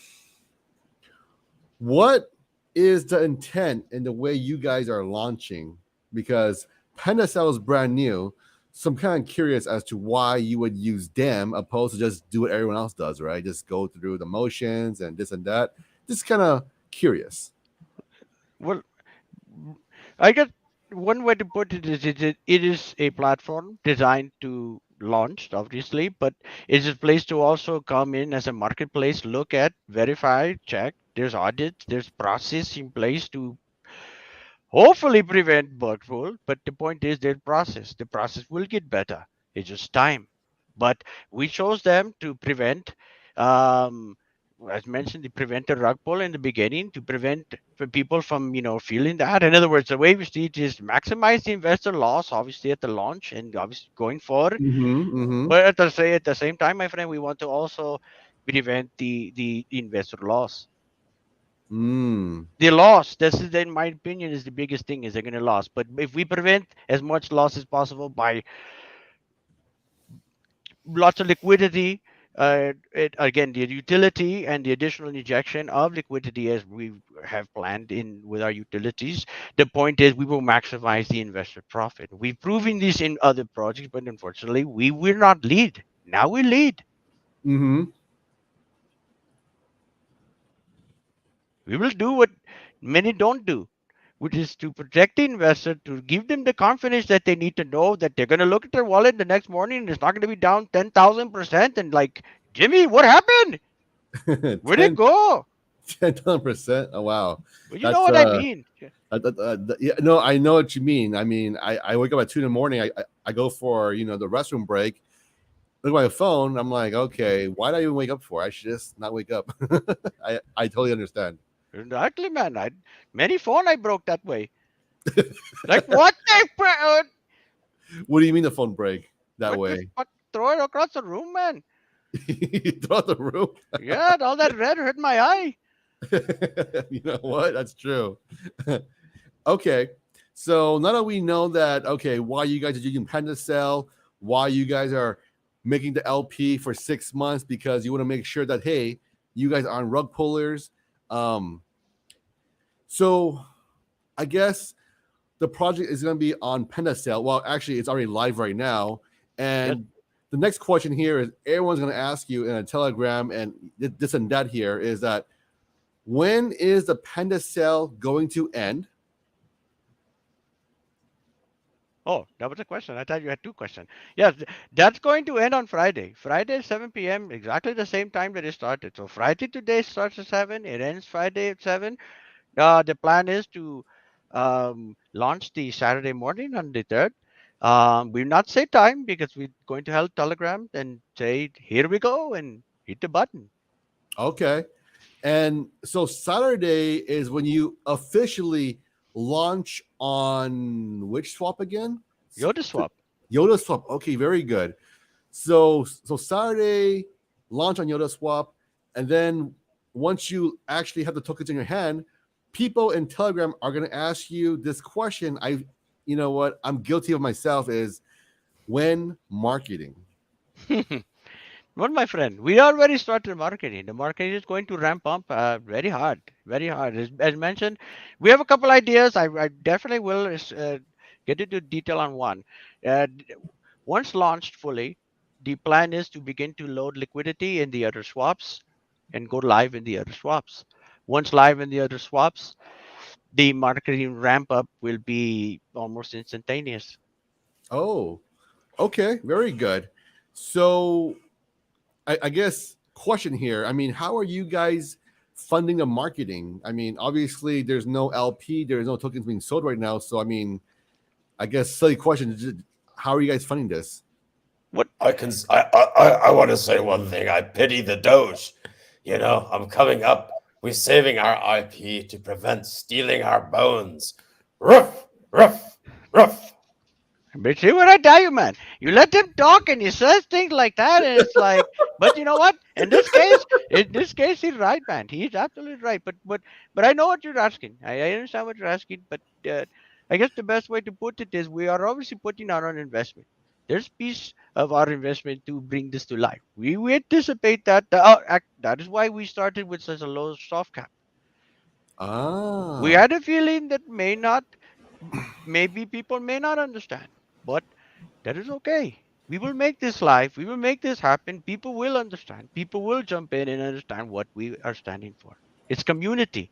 what is the intent in the way you guys are launching? Because Pendacell is brand new, so I'm kind of curious as to why you would use them opposed to just do what everyone else does, right? Just go through the motions and this and that. Just kind of curious. Well, I guess one way to put it is it is a platform designed to launch, obviously, but it's a place to also come in as a marketplace, look at, verify, check. There's audits, there's process in place to hopefully prevent bugful. But the point is their process. The process will get better. It's just time. But we chose them to prevent um, as mentioned, the prevent a rug pull in the beginning to prevent for people from feeling that. In other words, the way we see it is maximize the investor loss, obviously at the launch and obviously going forward. Mm-hmm. Mm-hmm. But at the same time, my friend, we want to also prevent the investor loss. Mm. The loss, this is in my opinion, is the biggest thing is they're gonna lose. But if we prevent as much loss as possible by lots of liquidity. Again, the utility and the additional injection of liquidity as we have planned in with our utilities. The point is we will maximize the investor profit. We've proven this in other projects, but unfortunately, we will not lead. Now we lead. Mm-hmm. We will do what many don't do, which is to protect the investor, to give them the confidence that they need to know that they're going to look at their wallet the next morning and it's not going to be down 10,000% and like, Jimmy, what happened? Where'd it 10, go? 10%. Oh wow. Well, you know That's what I mean. yeah, no, I know what you mean. I mean, I wake up at 2 in the morning. I go for the restroom break. Look at my phone. I'm like, okay, why did I even wake up for? I should just not wake up. I totally understand. Exactly, man. Many phone I broke that way. Like what the What do you mean the phone break that what the way? fuck? Throw it across the room, man. Throw out the room. Yeah, all that red hurt my eye. You know what? That's true. Okay. So now that we know that, okay, why you guys are using Pendacell, why you guys are making the LP for 6 months because you want to make sure that, hey, you guys aren't rug pullers. So I guess the project is going to be on Pendacell. Well, actually, it's already live right now. And Yep. the next question here is everyone's going to ask you in a Telegram and this and that here is that when is the Panda sale going to end? Oh, that was a question. I thought you had two questions. Yes, that's going to end on Friday. Friday, 7 p.m., exactly the same time that it started. So Friday today starts at 7. It ends Friday at 7. The plan is to launch the Saturday morning on the 3rd. We'll not say time because we're going to help Telegram and say, here we go, and hit the button. Okay. And so Saturday is when you officially launch on which swap again? Yoda swap. Yoda swap. Okay, very good. So Saturday launch on Yoda swap, and then once you actually have the tokens in your hand, people in Telegram are going to ask you this question. You know what? I'm guilty of myself is when marketing. Well, my friend, we already started marketing. The marketing is going to ramp up very hard, very hard. As mentioned, we have a couple ideas. I definitely will get into detail on one. Once launched fully, the plan is to begin to load liquidity in the other swaps and go live in the other swaps. Once live in the other swaps, the marketing ramp up will be almost instantaneous. Oh, okay, very good. So I guess question here. I mean, how are you guys funding the marketing? I mean, obviously there's no LP, there's no tokens being sold right now. So I mean, I guess silly question. How are you guys funding this? What I want to say one thing. I pity the Doge. You know, I'm coming up. We're saving our IP to prevent stealing our bones. Ruff, ruff, ruff. But see what I tell you, man. You let him talk and he says things like that, and it's like, but you know what? In this case, he's right, man. He's absolutely right. But I know what you're asking. I understand what you're asking. But I guess the best way to put it is we are obviously putting our own investment. There's piece of our investment to bring this to life. We anticipate that. That is why we started with such a low soft cap. We had a feeling that maybe people may not understand, but that is okay. We will make this live. We will make this happen. People will understand. People will jump in and understand what we are standing for. It's community.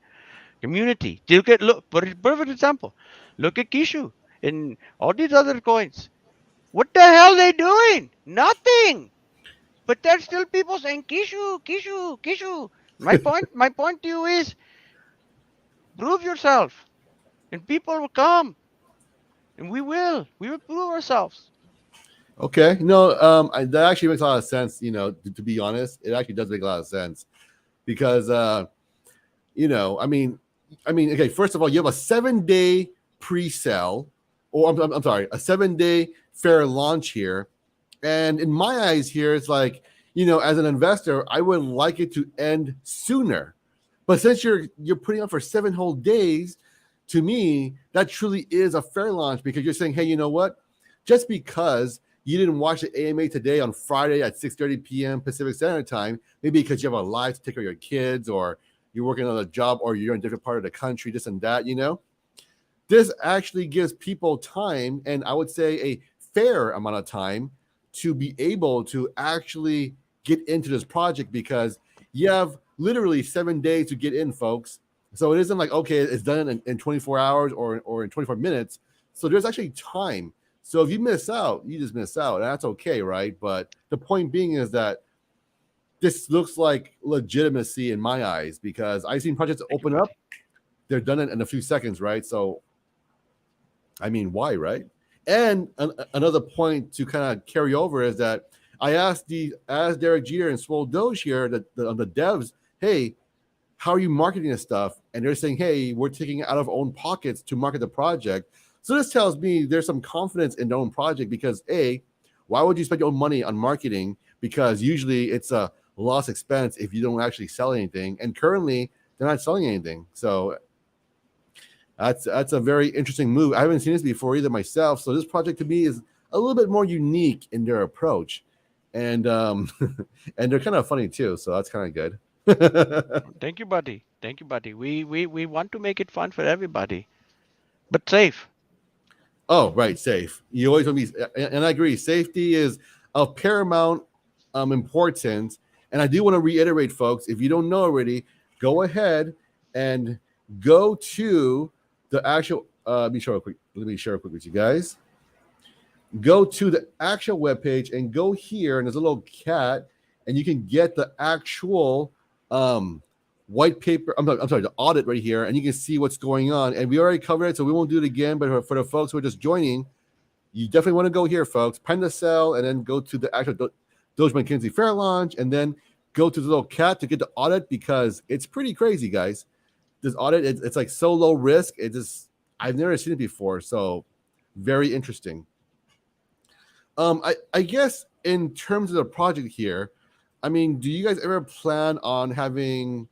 Community. Look, for a perfect example, look at Kishu and all these other coins. What the hell are they doing? Nothing. But there's still people saying Kishu, Kishu, Kishu. My point to you is prove yourself. And people will come. And we will prove ourselves. Okay, no, that actually makes a lot of sense. You know, to be honest, it actually does make a lot of sense because, you know, I mean, okay. First of all, you have a 7-day pre-sale, or I'm sorry, a 7-day fair launch here, and in my eyes, here it's like, you know, as an investor, I would like it to end sooner, but since you're putting on for 7 whole days, to me, that truly is a fair launch because you're saying, hey, you know what? Just because you didn't watch the AMA today on Friday at 6:30 p.m. Pacific Standard Time, maybe because you have a life to take care of your kids or you're working on a job or you're in a different part of the country, this and that, you know, this actually gives people time, and I would say a fair amount of time to be able to actually get into this project because you have literally 7 days to get in, folks. So it isn't like, okay, it's done in 24 hours or in 24 minutes. So there's actually time. So if you miss out, you just miss out. And that's okay, right? But the point being is that this looks like legitimacy in my eyes because I've seen projects open up. They're done in a few seconds, right? So, I mean, why, right? And another point to kind of carry over is that I asked Derek Jeter and Swole Doge here, on the devs, hey, how are you marketing this stuff? And they're saying, hey, we're taking it out of our own pockets to market the project. So this tells me there's some confidence in their own project because why would you spend your own money on marketing? Because usually it's a loss expense if you don't actually sell anything. And currently they're not selling anything. So that's a very interesting move. I haven't seen this before either myself. So this project to me is a little bit more unique in their approach. And and they're kind of funny too. So that's kind of good. Thank you, buddy. Thank you, buddy. We want to make it fun for everybody, but safe. Oh, right, safe. You always want to be, and I agree. Safety is of paramount importance. And I do want to reiterate, folks, if you don't know already, go ahead and go to the actual. Let me share real quick with you guys. Go to the actual webpage and go here, and there's a little cat, and you can get the actual white paper. I'm sorry, the audit right here, and you can see what's going on. And we already covered it, so we won't do it again. But for the folks who are just joining, you definitely want to go here, folks. Panda sell, and then go to the actual Dogemackenzie Fair Launch, and then go to the little cat to get the audit, because it's pretty crazy, guys. This audit, it's like so low risk. I've never seen it before, so very interesting. I guess in terms of the project here, I mean, do you guys ever plan on having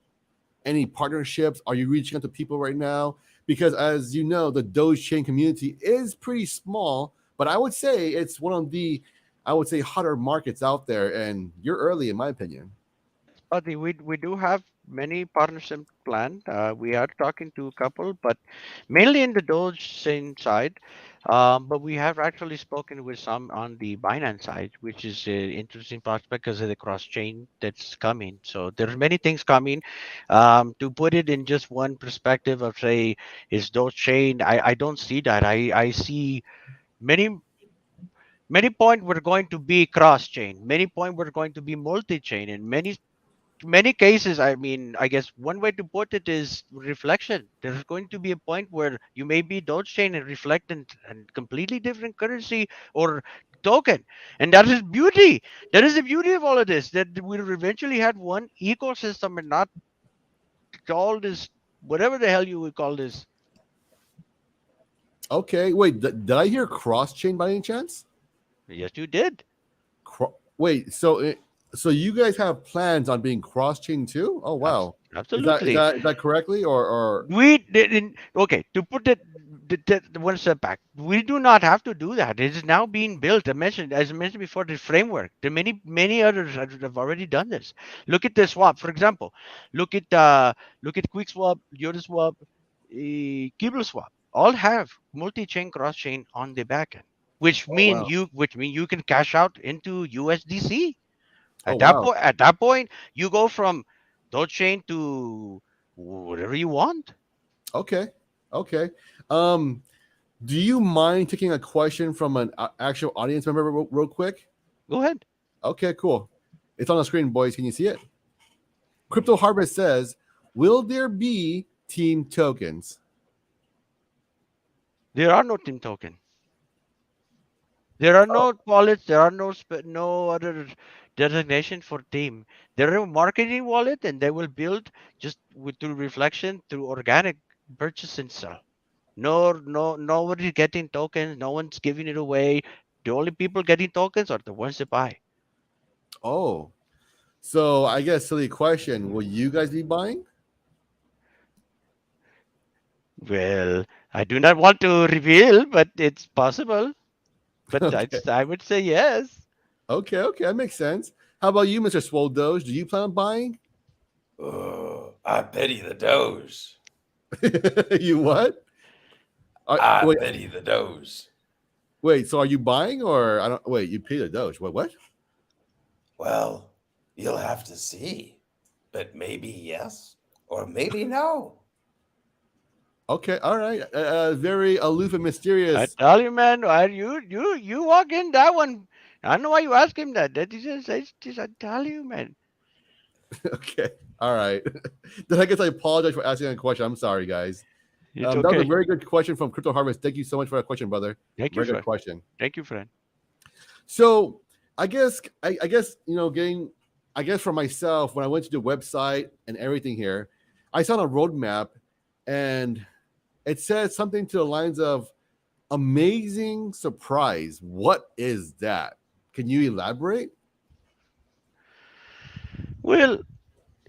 any partnerships? Are you reaching out to people right now? Because as you know, the Dogechain community is pretty small, but I would say it's one of the, hotter markets out there, and you're early, in my opinion. But we do have many partnerships planned. We are talking to a couple, but mainly in the Dogechain side. But we have actually spoken with some on the Binance side, which is an interesting prospect because of the cross chain that's coming. So there's many things coming. To put it in just one perspective of say, is Dogechain? I don't see that. I see many point we're going to be cross chain. Many point we're going to be multi chain, and many cases, I mean, I guess one way to put it is reflection. There's going to be a point where you may be Dogechain and reflect in completely different currency or token, and that is beauty. That is the beauty of all of this. That we'll eventually have one ecosystem and not all this whatever the hell you would call this. Okay, wait, did I hear cross chain by any chance? Yes, you did. Wait, so you guys have plans on being cross chain too? Oh wow, Absolutely. Is that correctly or We didn't. Okay, to put it one step back, we do not have to do that. It is now being built. As I mentioned before, the framework. There are many others that have already done this. Look at the swap, for example. Look at QuickSwap, Uniswap, KuBoL all have multi-chain, cross-chain on the backend, which mean wow. you can cash out into USDC. Oh wow. At that point, you go from Dogechain to whatever you want. Okay. Do you mind taking a question from an actual audience member real quick? Go ahead. Okay, cool. It's on the screen, boys. Can you see it? Crypto Harvest says, will there be team tokens? There are no team token. There are no wallets. There are no other designation for team. They're a marketing wallet, and they will build just through reflection, through organic purchase and sell. Nobody's getting tokens. No one's giving it away. The only people getting tokens are the ones that buy. Oh, so I guess silly question. Will you guys be buying? Well, I do not want to reveal, but it's possible. But Okay. I would say yes. Okay, that makes sense. How about you, Mr. Swole Doge? Do you plan on buying? Oh, I pity the Doge. You what? I pity the Doge. Wait, so are you buying or I don't wait, you pay the Doge. What? Well, you'll have to see. But maybe yes or maybe no. Okay, all right. Very aloof and I mysterious. tell you, man, why you walk in that one. I don't know why you ask him that. That is just I tell you, man. Okay, all right. Then I guess I apologize for asking a question. I'm sorry, guys. It's That was okay. a very good question from Crypto Harvest. Thank you so much for that question, brother. Thank you, Very good friend. question. Thank you, friend. So I guess for myself, when I went to the website and everything here, I saw a roadmap and it said something to the lines of amazing surprise. What is that? Can you elaborate? Well,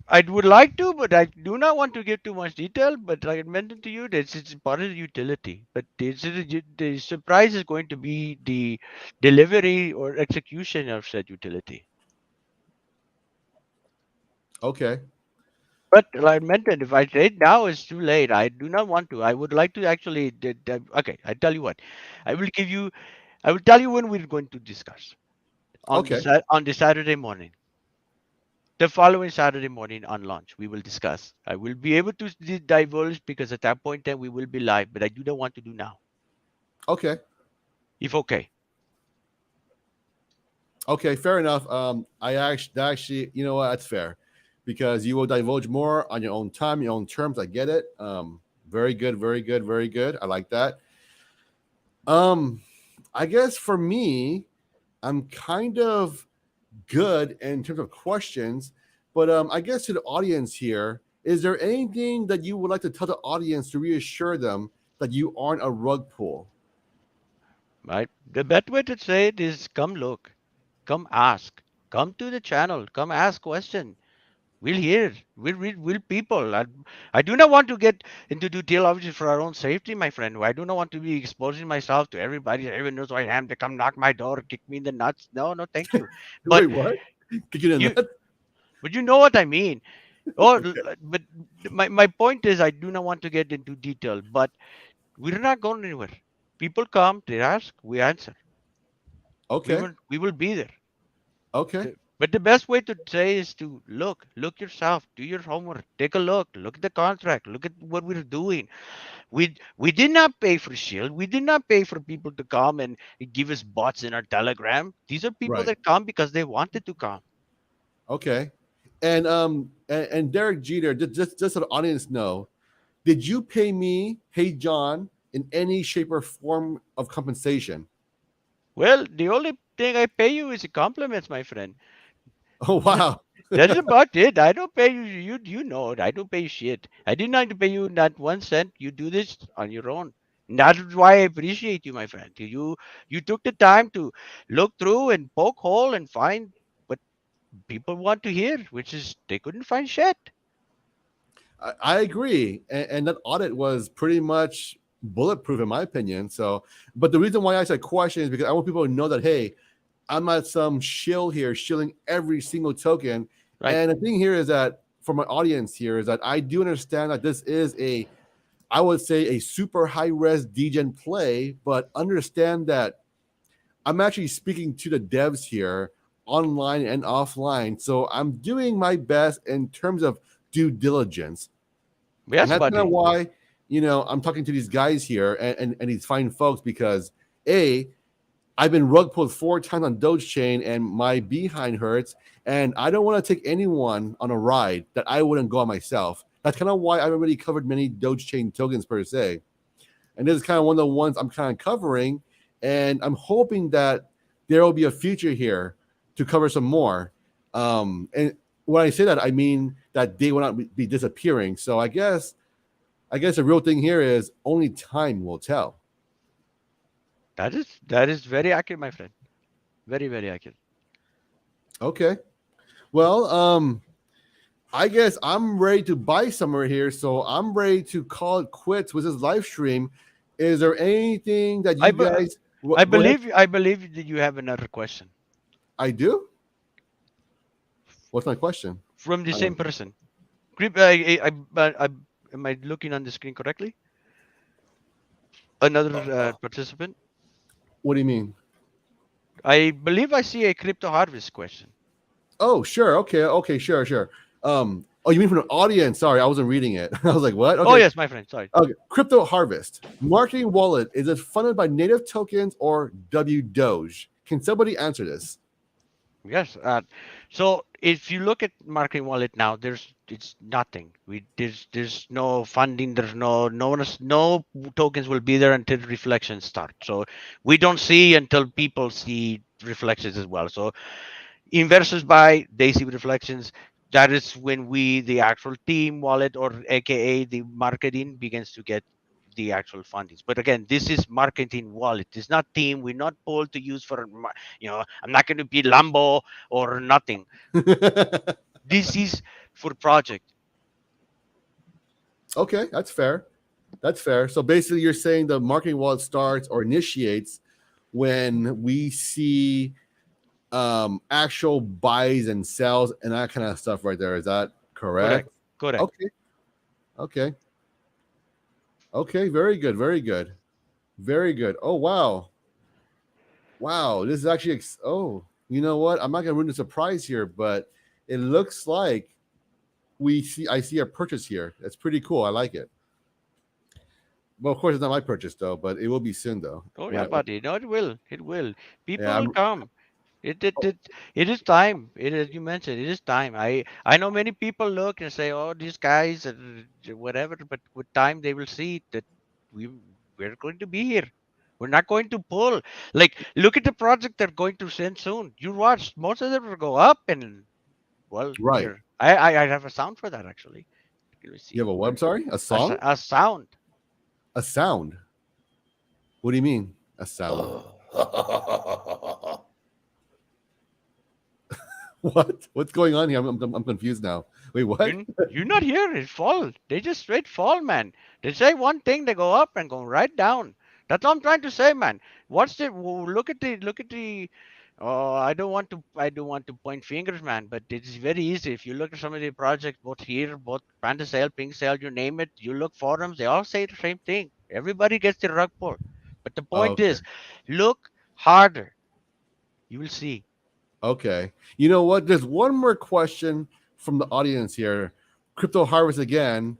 I would like to, but I do not want to give too much detail. But like I mentioned to you, it's part of the utility. But the surprise is going to be the delivery or execution of said utility. Okay. But like I mentioned, if I say it now, it's too late. I do not want to. I would like to actually. Okay, I tell you what. I will tell you when we're going to discuss. on Okay. on the Saturday morning. The following Saturday morning on launch, we will discuss. I will be able to divulge because at that point then we will be live, but I do not want to do now. Okay. If okay. Okay, fair enough. Actually, you know what? That's fair, because you will divulge more on your own time, your own terms. I get it. Very good, very good, very good. I like that. I guess for me, I'm kind of good in terms of questions, but I guess to the audience here, is there anything that you would like to tell the audience to reassure them that you aren't a rug pull? Right? The best way to say it is come look, come ask, come to the channel, come ask question. We'll hear, we'll read, we'll people. I do not want to get into detail, obviously, for our own safety, my friend. I do not want to be exposing myself to everybody. Everyone knows who I am. They come knock my door, kick me in the nuts. No, no, thank you. But Wait, what? Kick it in you, that? but you know what I mean. Or, but my point is, I do not want to get into detail. But we're not going anywhere. People come, they ask, we answer. Okay. We will be there. Okay. But the best way to say is to look yourself, do your homework, take a look at the contract, look at what we're doing. We did not pay for Shield. We did not pay for people to come and give us bots in our Telegram. These are people Right. that come because they wanted to come. Okay. And Derek Jeter, just so the audience know, did you pay me, Hey John, in any shape or form of compensation? Well, the only thing I pay you is compliments, my friend. Oh wow. That's about it. I don't pay you. You know it. I don't pay you shit. I didn't have to pay you not 1 cent. You do this on your own. That's why I appreciate you, my friend. You took the time to look through and poke hole and find what people want to hear, which is they couldn't find shit. I agree. And that audit was pretty much bulletproof in my opinion. So, but the reason why I asked that question is because I want people to know that, hey, I'm not some shill here shilling every single token. Right. And the thing here is that for my audience here is that I do understand that this is I would say a super high res degen play, but understand that I'm actually speaking to the devs here online and offline. So I'm doing my best in terms of due diligence. Yes, And that's kind of buddy. why, I'm talking to these guys here and these fine folks because I've been rug pulled 4 times on Dogechain and my behind hurts. And I don't want to take anyone on a ride that I wouldn't go on myself. That's kind of why I've already covered many Dogechain tokens per se. And this is kind of one of the ones I'm kind of covering. And I'm hoping that there will be a future here to cover some more. And when I say that, I mean that they will not be disappearing. So I guess the real thing here is only time will tell. That is very accurate, my friend. Very, very accurate. Okay. Well, I guess I'm ready to buy somewhere here, so I'm ready to call it quits with this live stream. Is there anything that you guys? I believe that you have another question I do. What's my question? from the I same don't- person. Am I looking on the screen correctly? Another participant. What do you mean? I believe I see a crypto harvest question. Oh, sure. Okay. Sure. Oh, you mean from the audience? Sorry, I wasn't reading it. I was like, what? Okay. Oh yes, my friend. Sorry. Okay. Crypto Harvest marketing wallet, is it funded by native tokens or Doge? Can somebody answer this? Yes. So if you look at marketing wallet now, it's nothing. There's no funding. There's no tokens will be there until reflections start. So we don't see until people see reflections as well. So investors buy, they see reflections. That is when the actual team wallet or AKA the marketing begins to get the actual fundings. But again, this is marketing wallet. It's not team. We're not pulled to use for, I'm not going to be Lambo or nothing. This is for project. Okay, that's fair. So basically, you're saying the marketing wallet starts or initiates when we see actual buys and sells and that kind of stuff right there. Is that correct? Correct. Okay. Very good. Oh wow. This is actually you know what? I'm not gonna ruin the surprise here, but it looks like I see a purchase here. That's pretty cool. I like it. Well, of course, it's not my purchase though, but it will be soon though. Oh yeah, buddy. No, it will. It will. People Yeah, will come. It is time. It is, you mentioned, it is time. I know many people look and say, oh, these guys, whatever. But with time, they will see that we're going to be here. We're not going to pull. Like, look at the project they're going to send soon. You watch, most of them will go up, and well, right. here I have a sound for that actually. Let me see. You have a what? I'm sorry, a song, A sound. a sound. What do you mean, a sound? What? What's going on here? I'm confused now. Wait, what? You're not here. It's fall. They just straight fall, man. They say one thing, they go up and go right down. That's what I'm trying to say, man. What's the look at the. Oh, I don't want to point fingers, man. But it's very easy. If you look at some of the projects, both here, both Panda sale, Pink sale, you name it. You look forums, they all say the same thing. Everybody gets the rug pull. But the point Okay. is, look harder. You will see. Okay. You know what? There's one more question from the audience here. Crypto Harvest again.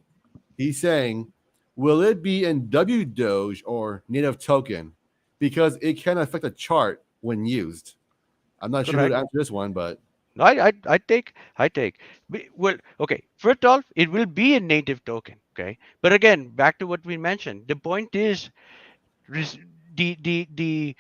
He's saying, will it be in WDoge or native token? Because it can affect the chart when used. I'm not sure who to answer this one, but No, I take. Well, okay. First off, it will be a native token. Okay, but again, back to what we mentioned. The point is, res- the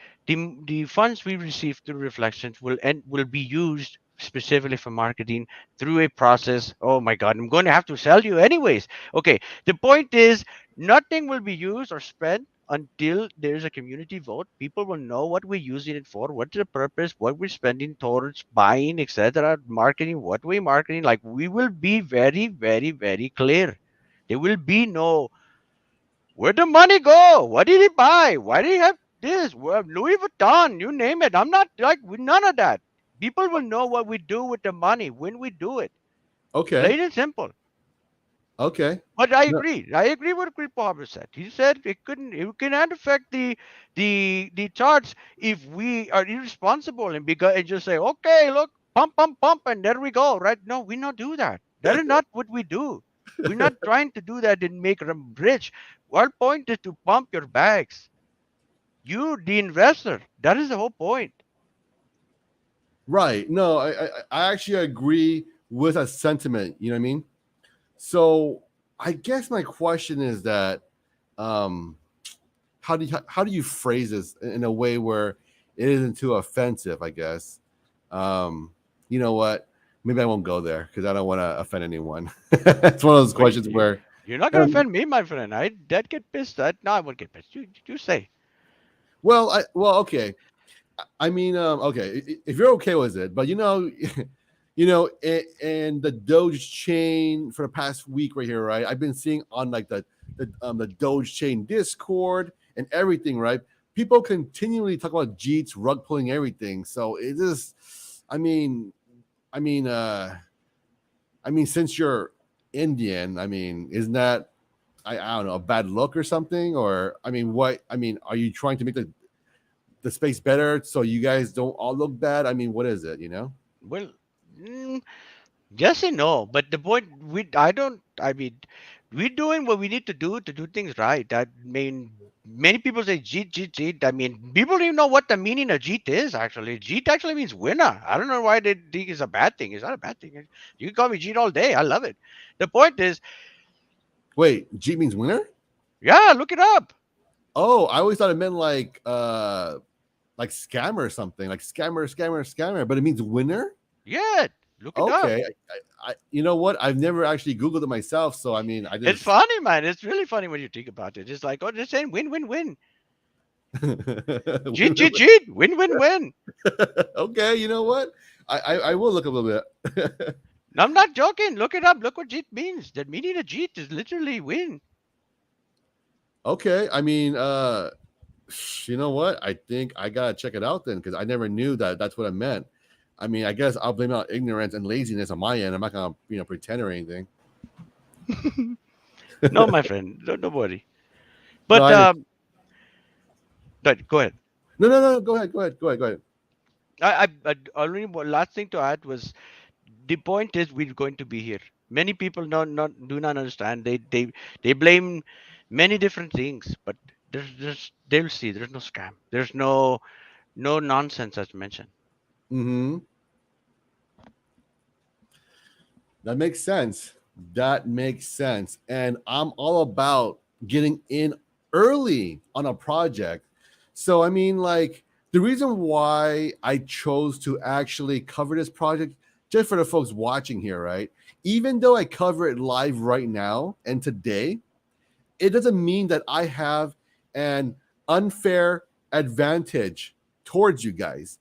funds we receive through reflections will be used specifically for marketing through a process. Oh my God, I'm going to have to sell you anyways. Okay, the point is, nothing will be used or spent until there's a community vote. People will know what we're using it for, what's the purpose, what we're spending towards buying, etc., marketing, what we're marketing. Like, we will be very, very, very clear. There will be no, where'd the money go? What did he buy? Why did he have this? Well, Louis Vuitton, you name it. I'm not like, none of that. People will know what we do with the money when we do it. okay. Plain and simple. Okay. But I No. agree. I agree with what Kripa said. He said it cannot affect the charts if we are irresponsible and just say, okay, look, pump, and there we go. Right? No, we not do that. That is not what we do. We're not trying to do that and make them rich. Our point is to pump your bags. You, the investor. That is the whole point. Right. No, I actually agree with a sentiment. You know what I mean? So I guess my question is that how do you phrase this in a way where it isn't too offensive? I guess. You know what? Maybe I won't go there because I don't want to offend anyone. It's one of those questions where You're not gonna offend me, my friend. I'd get pissed. No, I won't get pissed. You say. well, okay. I mean, okay, if you're okay with it, but you know, and the Dogechain for the past week right here, right? I've been seeing on like the Dogechain Discord and everything, right? People continually talk about Jeets rug pulling everything. So it is, I mean, since you're Indian, I mean, isn't that I don't know, a bad look or something? Or I mean, what? I mean, are you trying to make the space better so you guys don't all look bad? I mean, what is it? You know? Well, yes and no. But the point I mean, we're doing what we need to do things right. I mean, many people say jeet. I mean, people don't even know what the meaning of jeet is actually. Jeet actually means winner. I don't know why they think it's a bad thing. It's not a bad thing. You can call me jeet all day. I love it. The point is, Wait, Jeet means winner? yeah, look it up. Oh, I always thought it meant like scammer or something, like scammer, but it means winner. Yeah, look it up. Okay, I you know what? I've never actually Googled it myself, so I mean, I just It's funny, man. It's really funny when you think about it. It's like, oh, they're saying win. Jeet. Win. Okay, you know what? I will look a little bit. No, I'm not joking. Look it up. Look what jeet means. The meaning of jeet is literally win. Okay, I mean, you know what? I think I gotta check it out then because I never knew that that's what it meant. I mean, I guess I'll blame it on ignorance and laziness on my end. I'm not gonna, pretend or anything. No, my friend, don't worry. No, But go ahead. No. Go ahead. I only last thing to add was the point is we're going to be here. Many people do not understand. They blame many different things, but they'll see. There's no scam. There's no nonsense as mentioned. Mm-hmm. That makes sense. That makes sense. And I'm all about getting in early on a project. So, I mean, like, the reason why I chose to actually cover this project, just for the folks watching here, right? Even though I cover it live right now and today, it doesn't mean that I have an unfair advantage towards you guys.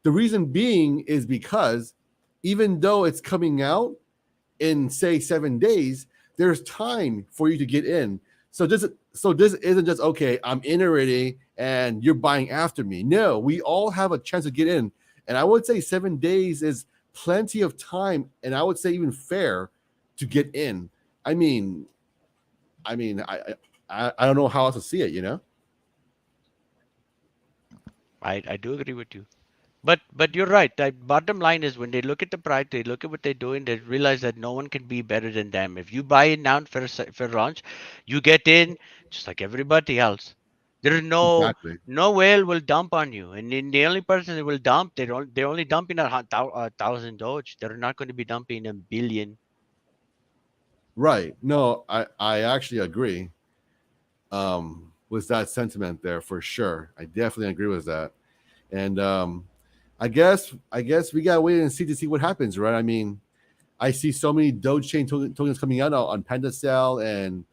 The reason being is because even though it's coming out in say 7 days, there's time for you to get in. So this isn't just okay, I'm in already and you're buying after me. No, we all have a chance to get in. And I would say 7 days is plenty of time, and I would say even fair to get in. I don't know how else to see it, you know? I do agree with you. But you're right. The bottom line is when they look at the price, they look at what they're doing, they realize that no one can be better than them. If you buy it now for launch, you get in just like everybody else. There is Exactly. no whale will dump on you, and then the only person that will dump, they're only dumping a thousand Doge. They're not going to be dumping a billion. Right. No, I actually agree with that sentiment there for sure. I definitely agree with that. And I guess we gotta wait and see to see what happens, right? I mean, I see so many Dogechain tokens coming out on Panda sale, and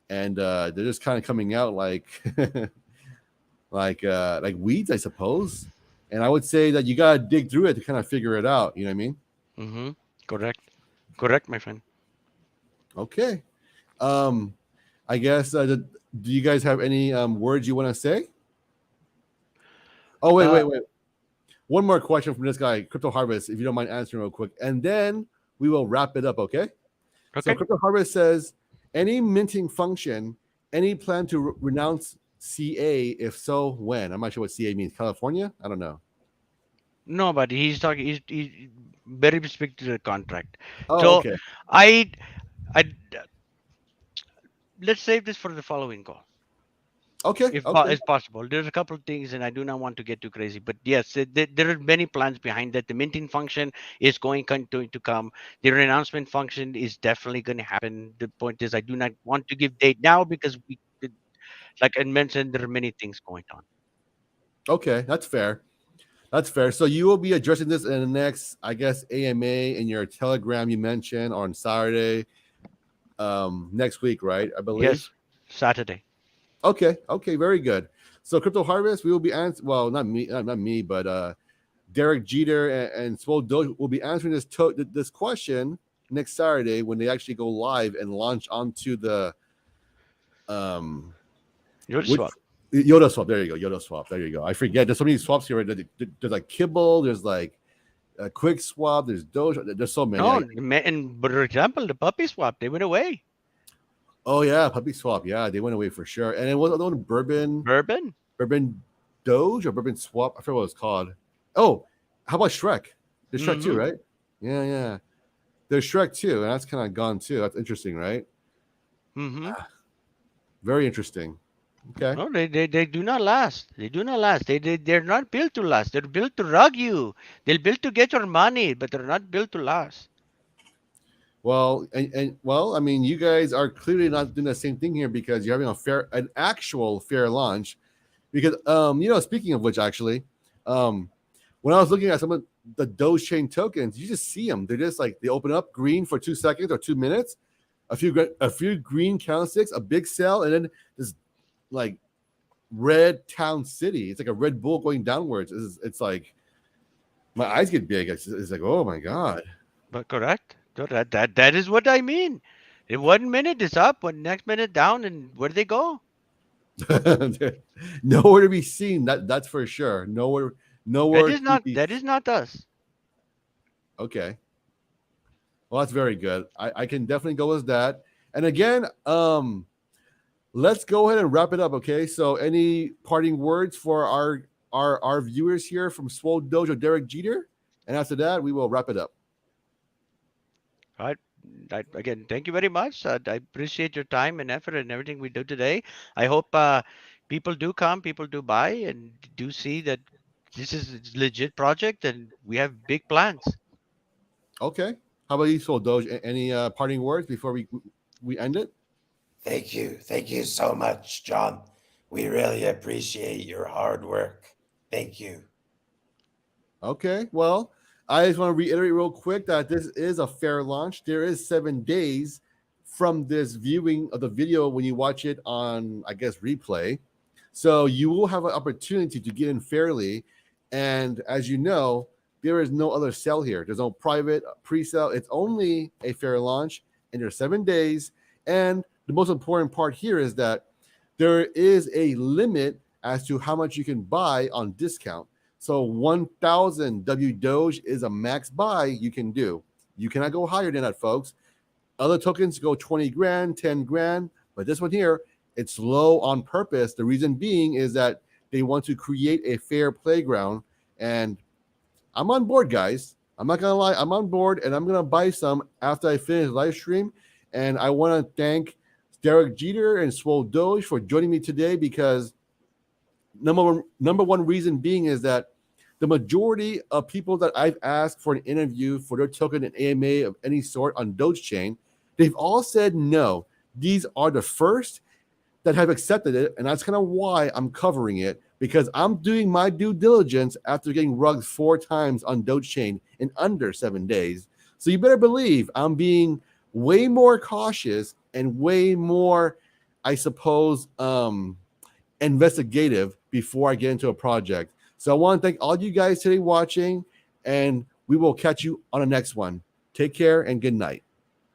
they're just kind of coming out like like weeds, I suppose. And I would say that you gotta dig through it to kind of figure it out. You know what I mean? Mm-hmm. Correct, my friend. Okay. I guess do you guys have any words you want to say? Oh wait. One more question from this guy, Crypto Harvest, if you don't mind answering real quick, and then we will wrap it up. Okay. Okay. So Crypto Harvest says, any minting function, any plan to renounce CA? If so, when? I'm not sure what CA means. California? I don't know. No, but he's talking. He's very specific to the contract. Oh, So okay. I let's save this for the following call. Okay. If Okay. it's possible. There's a couple of things, and I do not want to get too crazy. But yes, there are many plans behind that. The minting function is going to come. The renouncement function is definitely going to happen. The point is, I do not want to give date now because like I mentioned, there are many things going on. Okay. That's fair. That's fair. So you will be addressing this in the next, I guess, AMA in your Telegram you mentioned on Saturday next week, right? I believe. Yes, Saturday. Okay. Okay. Very good. So Crypto Harvest, we will be answering. Well, not me, but Derek Jeter and Swole Doge will be answering this question next Saturday when they actually go live and launch onto the Swap. Yoda swap. There you go. Yoda swap. There you go. I forget. There's so many swaps here. There's like Kibble. There's like a Quick Swap. There's Doge. There's so many. No, and for example, the puppy swap, they went away. Oh yeah, Puppy Swap. Yeah, they went away for sure. And then what the other one? Bourbon Doge or Bourbon Swap? I forget what it's called. Oh, how about Shrek? There's Shrek too, right? Yeah. There's Shrek too, and that's kind of gone too. That's interesting, right? Mm-hmm. Very interesting. Okay. No, they do not last. They do not last. They're not built to last. They're built to rug you. They're built to get your money, but they're not built to last. Well, and well, I mean, you guys are clearly not doing the same thing here because you're having an actual fair launch. Because speaking of which, actually, when I was looking at some of the Dogechain tokens, you just see them. They're just like they open up green for 2 seconds or 2 minutes, a few green candlesticks, a big sell, and then this like red town city. It's like a Red Bull going downwards. It's like my eyes get big. It's like, oh my god. But correct. So that is what I mean. In 1 minute is up, one next minute down, and where do they go? Nowhere to be seen. That's for sure. Nowhere. That is not us. Okay. Well, that's very good. I can definitely go with that. And again, let's go ahead and wrap it up. Okay. So, any parting words for our viewers here from Swole Doge or Derek Jeter, and after that we will wrap it up. All right. Again, thank you very much. I appreciate your time and effort and everything we do today. I hope people do come, people do buy, and do see that this is a legit project and we have big plans. Okay. How about you, Swole Doge? Any parting words before we end it? Thank you so much, John. We really appreciate your hard work. Thank you. Okay. Well, I just want to reiterate real quick that this is a fair launch. There is 7 days from this viewing of the video when you watch it on, I guess, replay. So you will have an opportunity to get in fairly. And as you know, there is no other sale here. There's no private pre-sale. It's only a fair launch, and there's 7 days. And the most important part here is that there is a limit as to how much you can buy on discount. So 1,000 W Doge is a max buy you can do. You cannot go higher than that, folks. Other tokens go 20 grand, 10 grand, but this one here, it's low on purpose. The reason being is that they want to create a fair playground. And I'm on board, guys. I'm not gonna lie, I'm on board, and I'm gonna buy some after I finish the live stream. And I want to thank Derek Jeter and Swole Doge for joining me today, because number one reason being is that the majority of people that I've asked for an interview for their token and AMA of any sort on Dogechain, they've all said no. These are the first that have accepted it, and that's kind of why I'm covering it, because I'm doing my due diligence after getting rugged 4 times on Dogechain in under 7 days. So you better believe I'm being way more cautious and way more, I suppose, investigative before I get into a project. So I want to thank all you guys today watching, and we will catch you on the next one. Take care and good night.